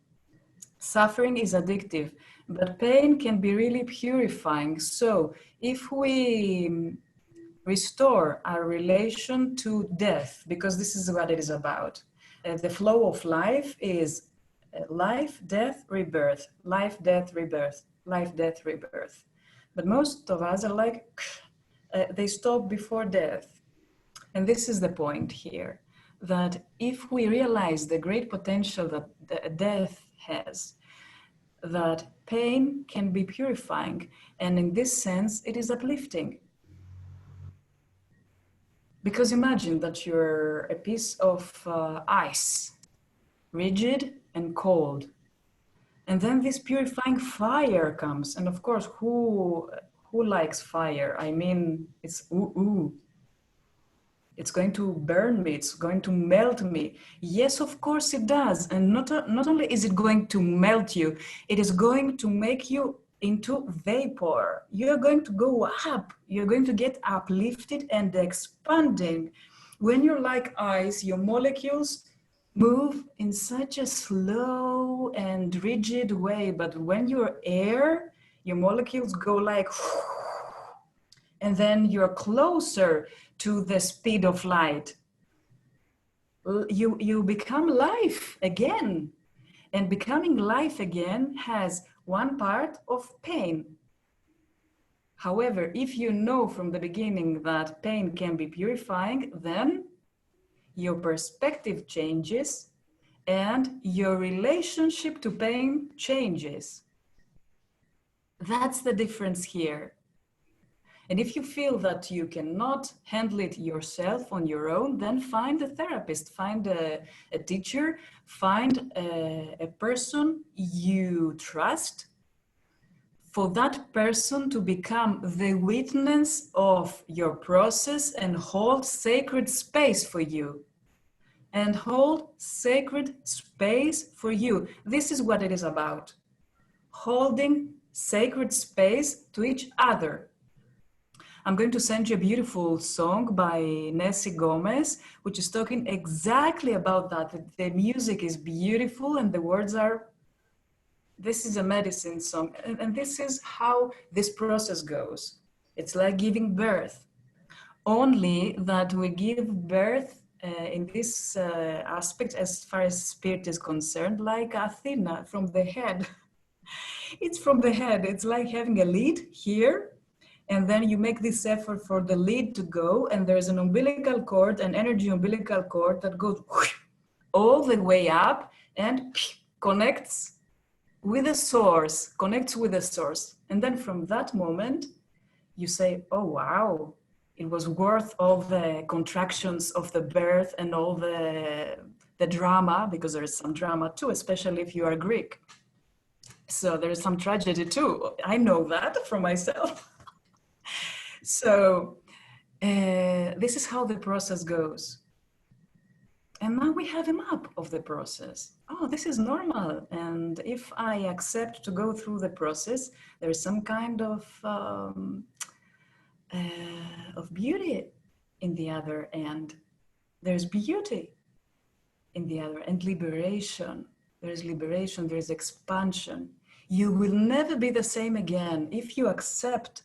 Suffering is addictive, but pain can be really purifying. So if we restore our relation to death, because this is what it is about, the flow of life is life, death, rebirth, life, death, rebirth, life, death, rebirth. But most of us are like, they stop before death. And this is the point here, that if we realize the great potential that death has, that pain can be purifying, and in this sense, it is uplifting. Because imagine that you're a piece of ice, rigid and cold. And then this purifying fire comes. And of course, who likes fire? I mean, it's ooh. It's going to burn me. It's going to melt me. Yes, of course it does. And not only is it going to melt you, it is going to make you into vapor. You're going to go up. You're going to get uplifted and expanding. When you're like ice, your molecules move in such a slow and rigid way. But when you're air, your molecules go like, and then you're closer to the speed of light. You become life again. And becoming life again has one part of pain. However, if you know from the beginning that pain can be purifying, then your perspective changes and your relationship to pain changes. That's the difference here. And if you feel that you cannot handle it yourself on your own, then find a therapist, find a teacher, find a person you trust, for that person to become the witness of your process and hold sacred space for you. And hold sacred space for you. This is what it is about. Holding sacred space to each other. I'm going to send you a beautiful song by Nessie Gomez, which is talking exactly about that. The music is beautiful and the words are, this is a medicine song. And this is how this process goes. It's like giving birth. Only that we give birth in this aspect, as far as spirit is concerned, like Athena from the head. It's from the head. It's like having a lead here, and then you make this effort for the lead to go, and there's an umbilical cord, an energy umbilical cord that goes all the way up and connects with the source, And then from that moment, you say, oh, wow, it was worth all the contractions of the birth and all the drama, because there is some drama too, especially if you are Greek. So there is some tragedy too. I know that for myself. So this is how the process goes. And now we have a map of the process. Oh, this is normal. And if I accept to go through the process, there is some kind of beauty in the other end. There's beauty in the other end, liberation. There's liberation, there's expansion. You will never be the same again if you accept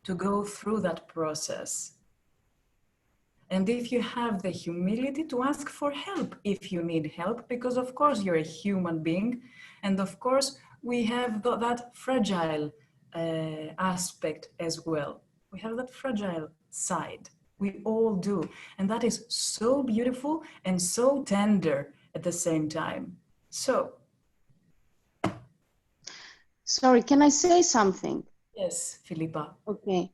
to go through that process. And if you have the humility to ask for help, if you need help, because of course you're a human being. And of course we have that fragile aspect as well. We have that fragile side. We all do. And that is so beautiful and so tender at the same time. So. Sorry, can I say something? Yes, Philippa. Okay.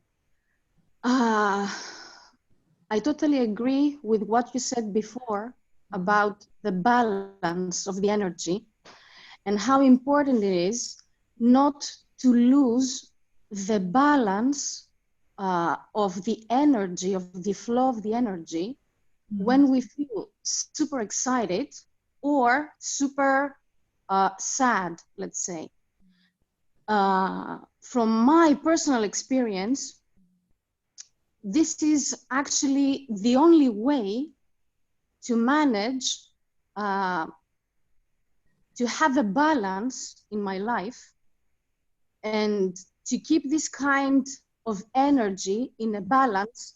I totally agree with what you said before about the balance of the energy and how important it is not to lose the balance of the energy, of the flow of the energy, when we feel super excited or super sad, let's say. From my personal experience, this is actually the only way to manage to have a balance in my life and to keep this kind of energy in a balance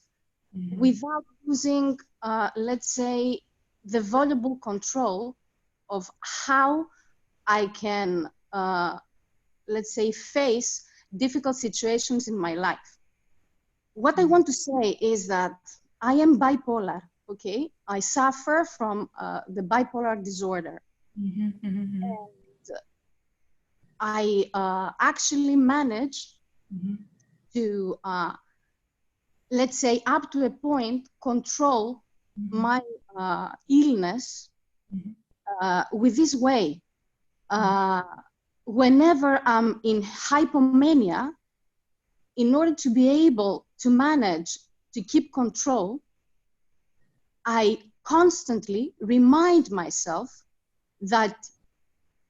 without losing, let's say, the valuable control of how I can, let's say, face difficult situations in my life. What I want to say is that I am bipolar, okay? I suffer from the bipolar disorder. And I actually managed to, let's say, up to a point, control my illness with this way. Whenever I'm in hypomania, in order to be able to manage to keep control, I constantly remind myself that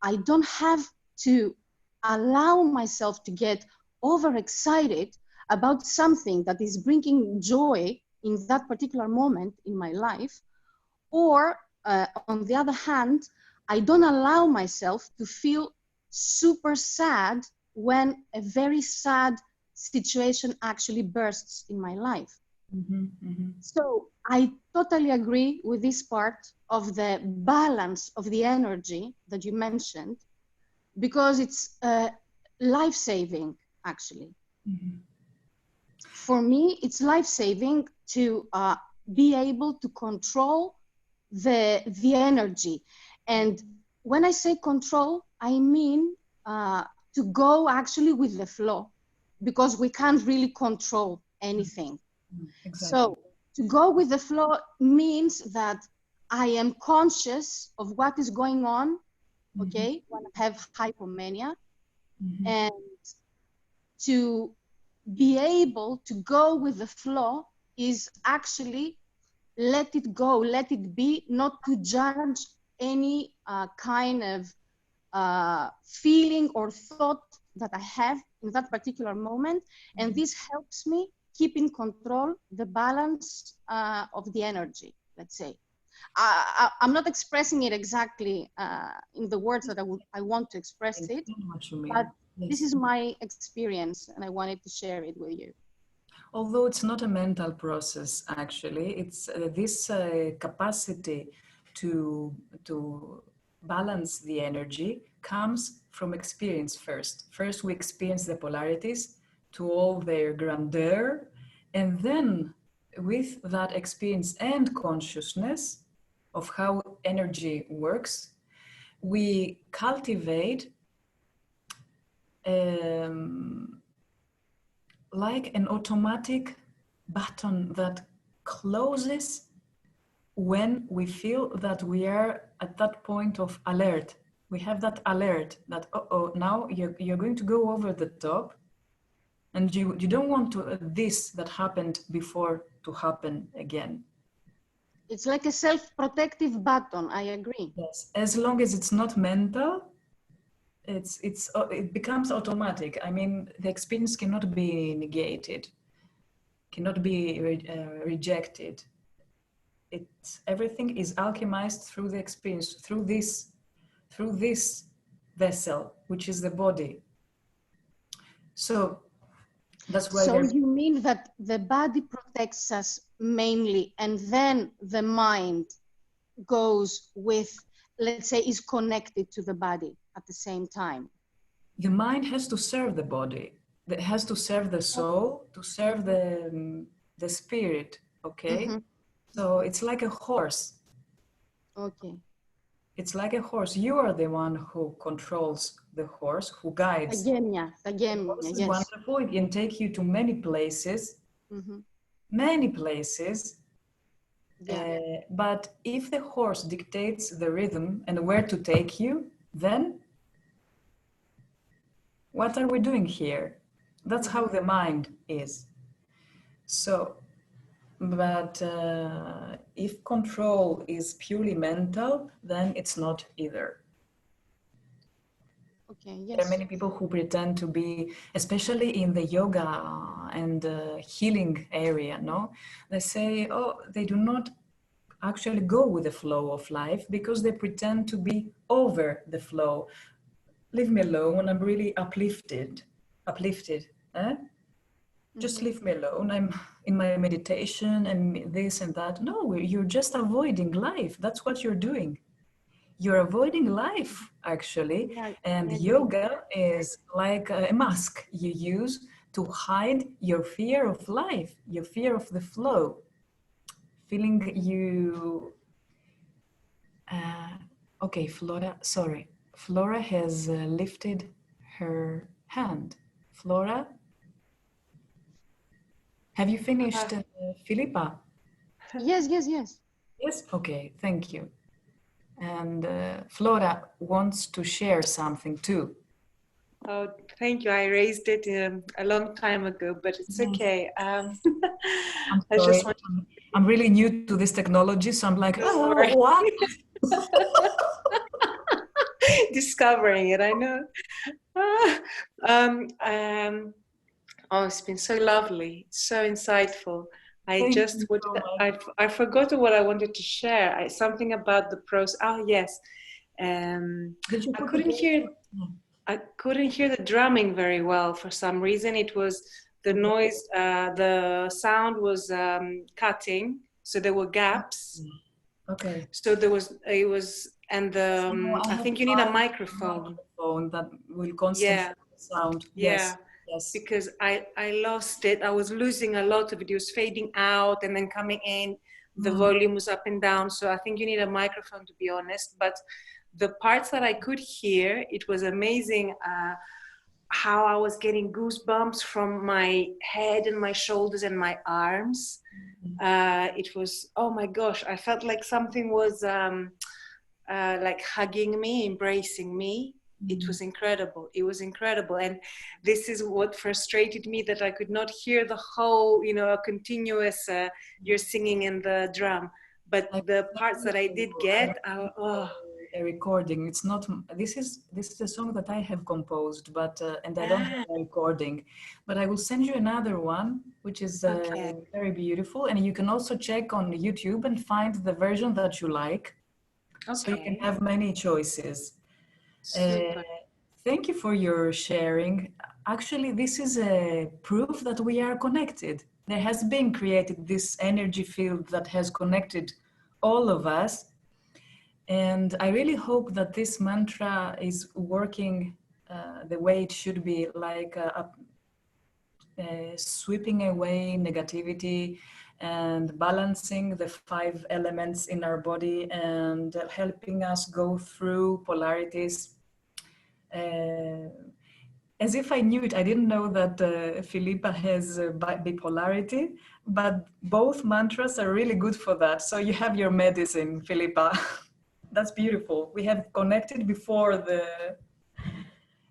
I don't have to allow myself to get overexcited about something that is bringing joy in that particular moment in my life. Or on the other hand, I don't allow myself to feel super sad when a very sad situation actually bursts in my life. So I totally agree with this part of the balance of the energy that you mentioned, because it's life-saving, actually. For me, it's life-saving to be able to control the energy. And when I say control, I mean to go actually with the flow, because we can't really control anything. Exactly. So to go with the flow means that I am conscious of what is going on, okay, when I have hypomania, and to be able to go with the flow is actually let it go, let it be, not to judge any kind of feeling or thought that I have in that particular moment. And this helps me keep in control the balance of the energy, let's say. I'm not expressing it exactly in the words that I want to express it, but this is my experience and I wanted to share it with you. although it's not a mental process, actually, it's this capacity to balance the energy comes from experience first. First, we experience the polarities to all their grandeur, and then with that experience and consciousness of how energy works, we cultivate like an automatic button that closes when we feel that we are at that point of alert. We have that alert that, oh, now you're going to go over the top, and you don't want to this that happened before to happen again. It's like a self-protective button, I agree. Yes, as long as it's not mental, it becomes automatic. I mean, the experience cannot be negated, cannot be rejected. Everything is alchemized through the experience, through this vessel, which is the body. So that's why. So you mean that the body protects us mainly, and then the mind goes with, let's say, is connected to the body at the same time? The mind has to serve the body. It has to serve the soul, to serve the spirit. Okay. Mm-hmm. So it's like a horse. Okay. It's like a horse. You are the one who controls the horse, who guides. Yes. Wonderful. It can take you to many places. Mm-hmm. Many places. Yeah. But if the horse dictates the rhythm and where to take you, then what are we doing here? That's how the mind is. So, but if control is purely mental, then it's not either. Okay, yes. There are many people who pretend to be, especially in the yoga and healing area, no? They say, oh, they do not actually go with the flow of life because they pretend to be over the flow. Leave me alone, I'm really uplifted. Eh? Just leave me alone. I'm in my meditation and this and that. No, you're just avoiding life. That's what you're doing. You're avoiding life, actually. Yeah, and yoga is like a mask you use to hide your fear of life, your fear of the flow. Feeling you... okay, Flora, sorry. Flora has lifted her hand. Flora? Have you finished, Philippa? Yes. Yes? Okay, thank you. And Flora wants to share something too. Oh, thank you. I raised it a long time ago, but it's okay. I'm sorry. I'm really new to this technology, so I'm like, oh, what? Discovering it, I know. Oh, it's been so lovely, so insightful. I forgot what I wanted to share. Something about the process. Oh, yes. I couldn't hear the drumming very well for some reason. It was the noise, the sound was cutting, so there were gaps. Okay. So I think you need a microphone. That will constantly sound. Yeah. Yes. Because I lost it. I was losing a lot of it. It was fading out and then coming in. The volume was up and down. So I think you need a microphone, to be honest. But the parts that I could hear, it was amazing how I was getting goosebumps from my head and my shoulders and my arms. It was, oh my gosh, I felt like something was like hugging me, embracing me. It was incredible. It was incredible. And this is what frustrated me, that I could not hear the whole, a continuous, you're singing in the drum. But the parts that I did get, a recording. It's not, this is a song that I have composed, but, and I don't have a recording, but I will send you another one, which is very beautiful. And you can also check on YouTube and find the version that you like. So you can have many choices. Thank you for your sharing. actually this is a proof that we are connected. There has been created this energy field that has connected all of us. And I really hope that this mantra is working the way it should be, like sweeping away negativity and balancing the 5 elements in our body and helping us go through polarities. As if I knew it, I didn't know that Philippa has bipolarity, but both mantras are really good for that. So you have your medicine, Philippa. That's beautiful. We have connected before the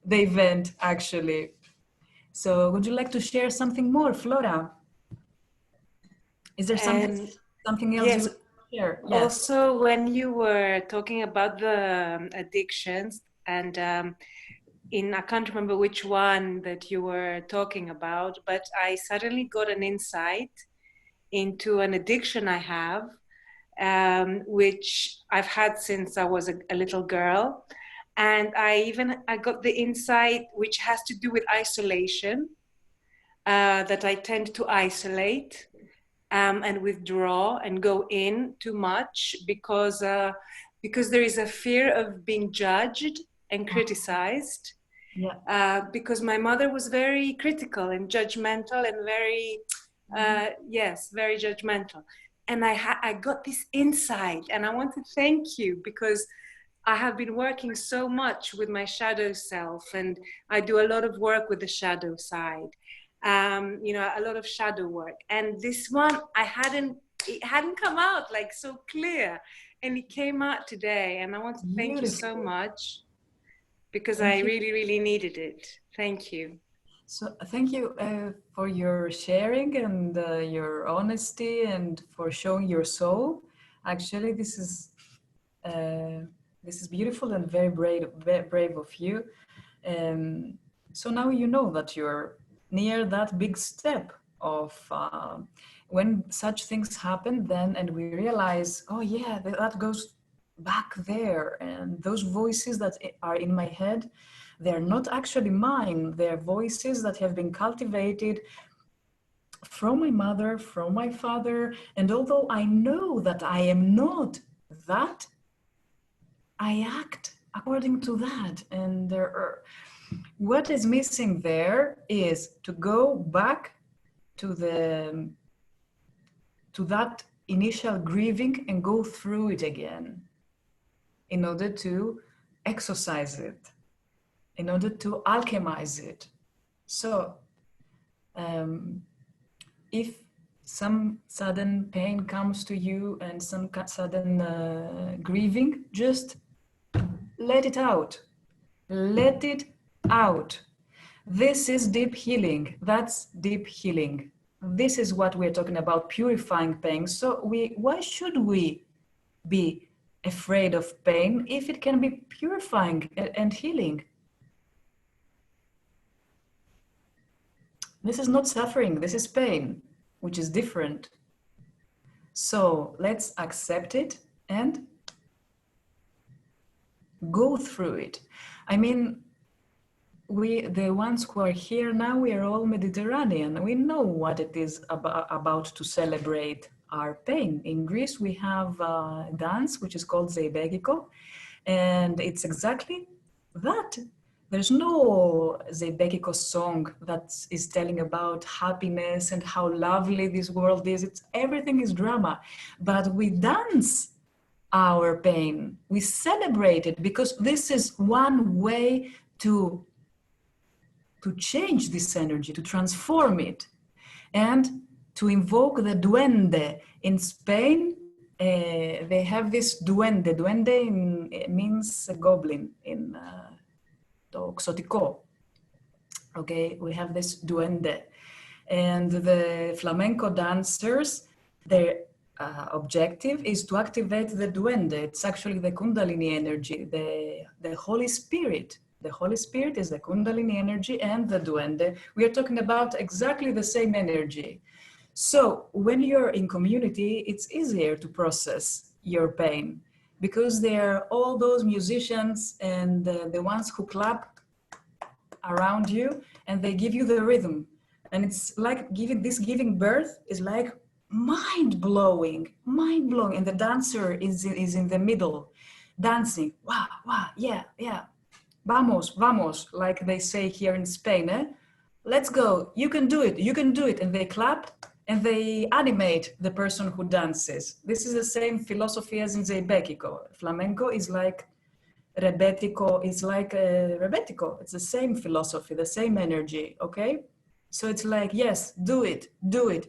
event, actually. So would you like to share something more, Flora? Is there something else yes. you would share? Yes. Also, when you were talking about the addictions, and I can't remember which one that you were talking about, but I suddenly got an insight into an addiction I have, which I've had since I was a little girl. And I got the insight which has to do with isolation, that I tend to isolate and withdraw and go in too much because there is a fear of being judged and criticized. Yeah. Because my mother was very critical and judgmental and very, very judgmental. And I got this insight, and I want to thank you because I have been working so much with my shadow self, and I do a lot of work with the shadow side, a lot of shadow work. And this one, it hadn't come out like so clear, and it came out today. And I want to thank you so much because I really, really needed it. Thank you. So thank you for your sharing and your honesty and for showing your soul. Actually, this is beautiful and very brave of you. So now you know that you're near that big step of when such things happen then, and we realize, oh yeah, that goes back there, and those voices that are in my head, they're not actually mine. They're voices that have been cultivated from my mother, from my father. And although I know that I am not that, I act according to that. And what is missing there is to go back to that initial grieving and go through it again in order to exorcise it, in order to alchemize it. So if some sudden pain comes to you and some sudden grieving, just let it out. Let it out. This is deep healing. That's deep healing. This is what we're talking about, purifying pain. So why should we be afraid of pain if it can be purifying and healing? This is not suffering, this is pain, which is different. So let's accept it and go through it. I mean, the ones who are here now, we are all Mediterranean. We know what it is about to celebrate our pain. In Greece, we have a dance which is called Zeibekiko, and it's exactly that. There's no Zeibekiko song that is telling about happiness and how lovely this world is. Everything is drama, but we dance our pain. We celebrate it because this is one way to change this energy, to transform it, and to invoke the duende. In Spain, they have this duende. Duende means a goblin in Xotico. Okay, we have this duende. And the flamenco dancers, their objective is to activate the duende. It's actually the Kundalini energy, the Holy Spirit. The Holy Spirit is the Kundalini energy, and the duende. We are talking about exactly the same energy. So when you're in community, it's easier to process your pain because there are all those musicians and the ones who clap around you, and they give you the rhythm. And it's like giving birth is like mind-blowing. And the dancer is in the middle, dancing. Wow, wow, yeah, yeah. Vamos, vamos, like they say here in Spain, eh? Let's go, you can do it, you can do it. And they clap and they animate the person who dances. This is the same philosophy as in Rebetiko. Flamenco is like Rebetiko, Rebetiko. It's the same philosophy, the same energy, okay? So it's like, yes, do it.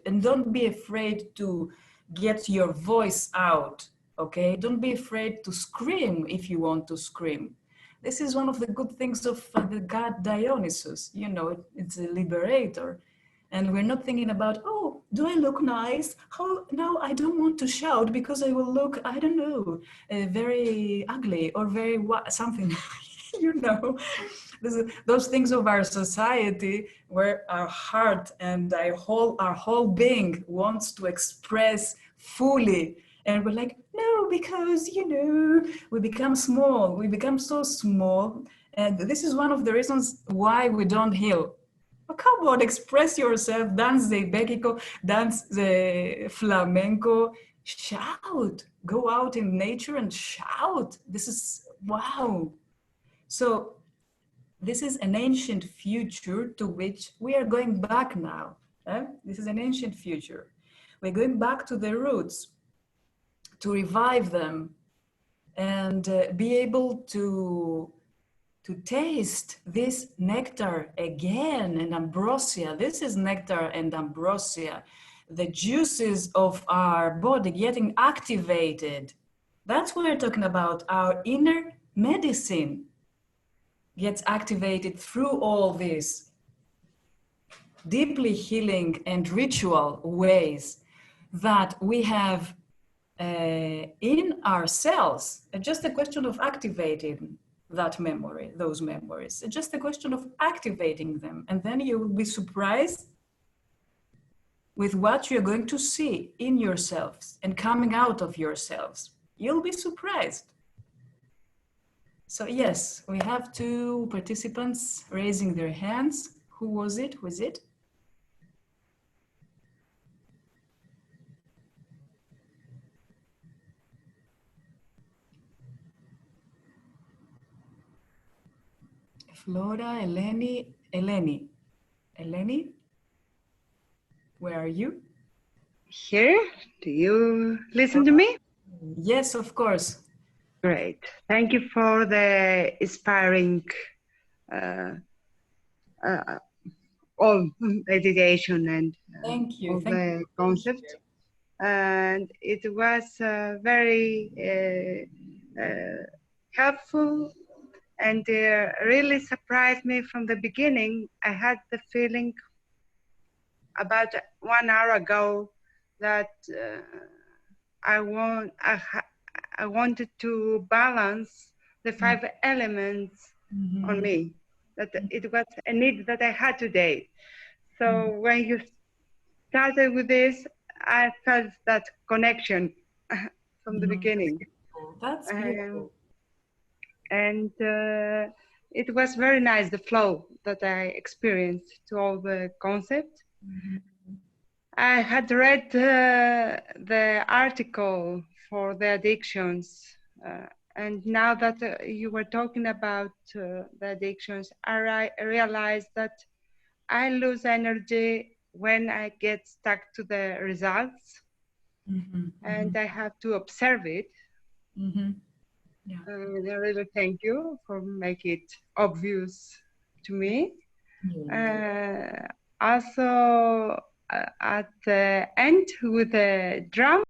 And don't be afraid to get your voice out, okay? Don't be afraid to scream if you want to scream. This is one of the good things of the god Dionysus. You know, it's a liberator. And we're not thinking about, oh, do I look nice? No, I don't want to shout because I will look, I don't know, very ugly or very something, you know. Those things of our society where our heart and our whole being wants to express fully. And we're like, no, because, you know, we become small. We become so small. And this is one of the reasons why we don't heal. Oh, come on, express yourself, dance the Rebetiko, dance the flamenco, shout, go out in nature and shout. This is, wow. So this is an ancient future to which we are going back now. This is an ancient future. We're going back to the roots, to revive them and be able to taste this nectar again and ambrosia. This is nectar and ambrosia. The juices of our body getting activated. That's what we're talking about. Our inner medicine gets activated through all this deeply healing and ritual ways that we have in ourselves. It's just a question of activating that memory, those memories. It's just a question of activating them. And then you will be surprised with what you're going to see in yourselves and coming out of yourselves. You'll be surprised. So yes, we have 2 participants raising their hands. Who was it? Who is it? Flora, Eleni, where are you? Here, do you listen to me? Yes, of course. Great. Thank you for the inspiring all meditation and Thank you. all the concept. And it was very helpful and really surprised me from the beginning. I had the feeling about 1 hour ago that I wanted to balance the 5 elements on me, that it was a need that I had today. So when you started with this, I felt that connection from the beginning. That's beautiful. And it was very nice, the flow that I experienced to all the concepts. I had read the article for the addictions, and now that you were talking about the addictions, I realized that I lose energy when I get stuck to the results, and I have to observe it. Yeah. I really thank you for making it obvious to me. Also, at the end with the drum,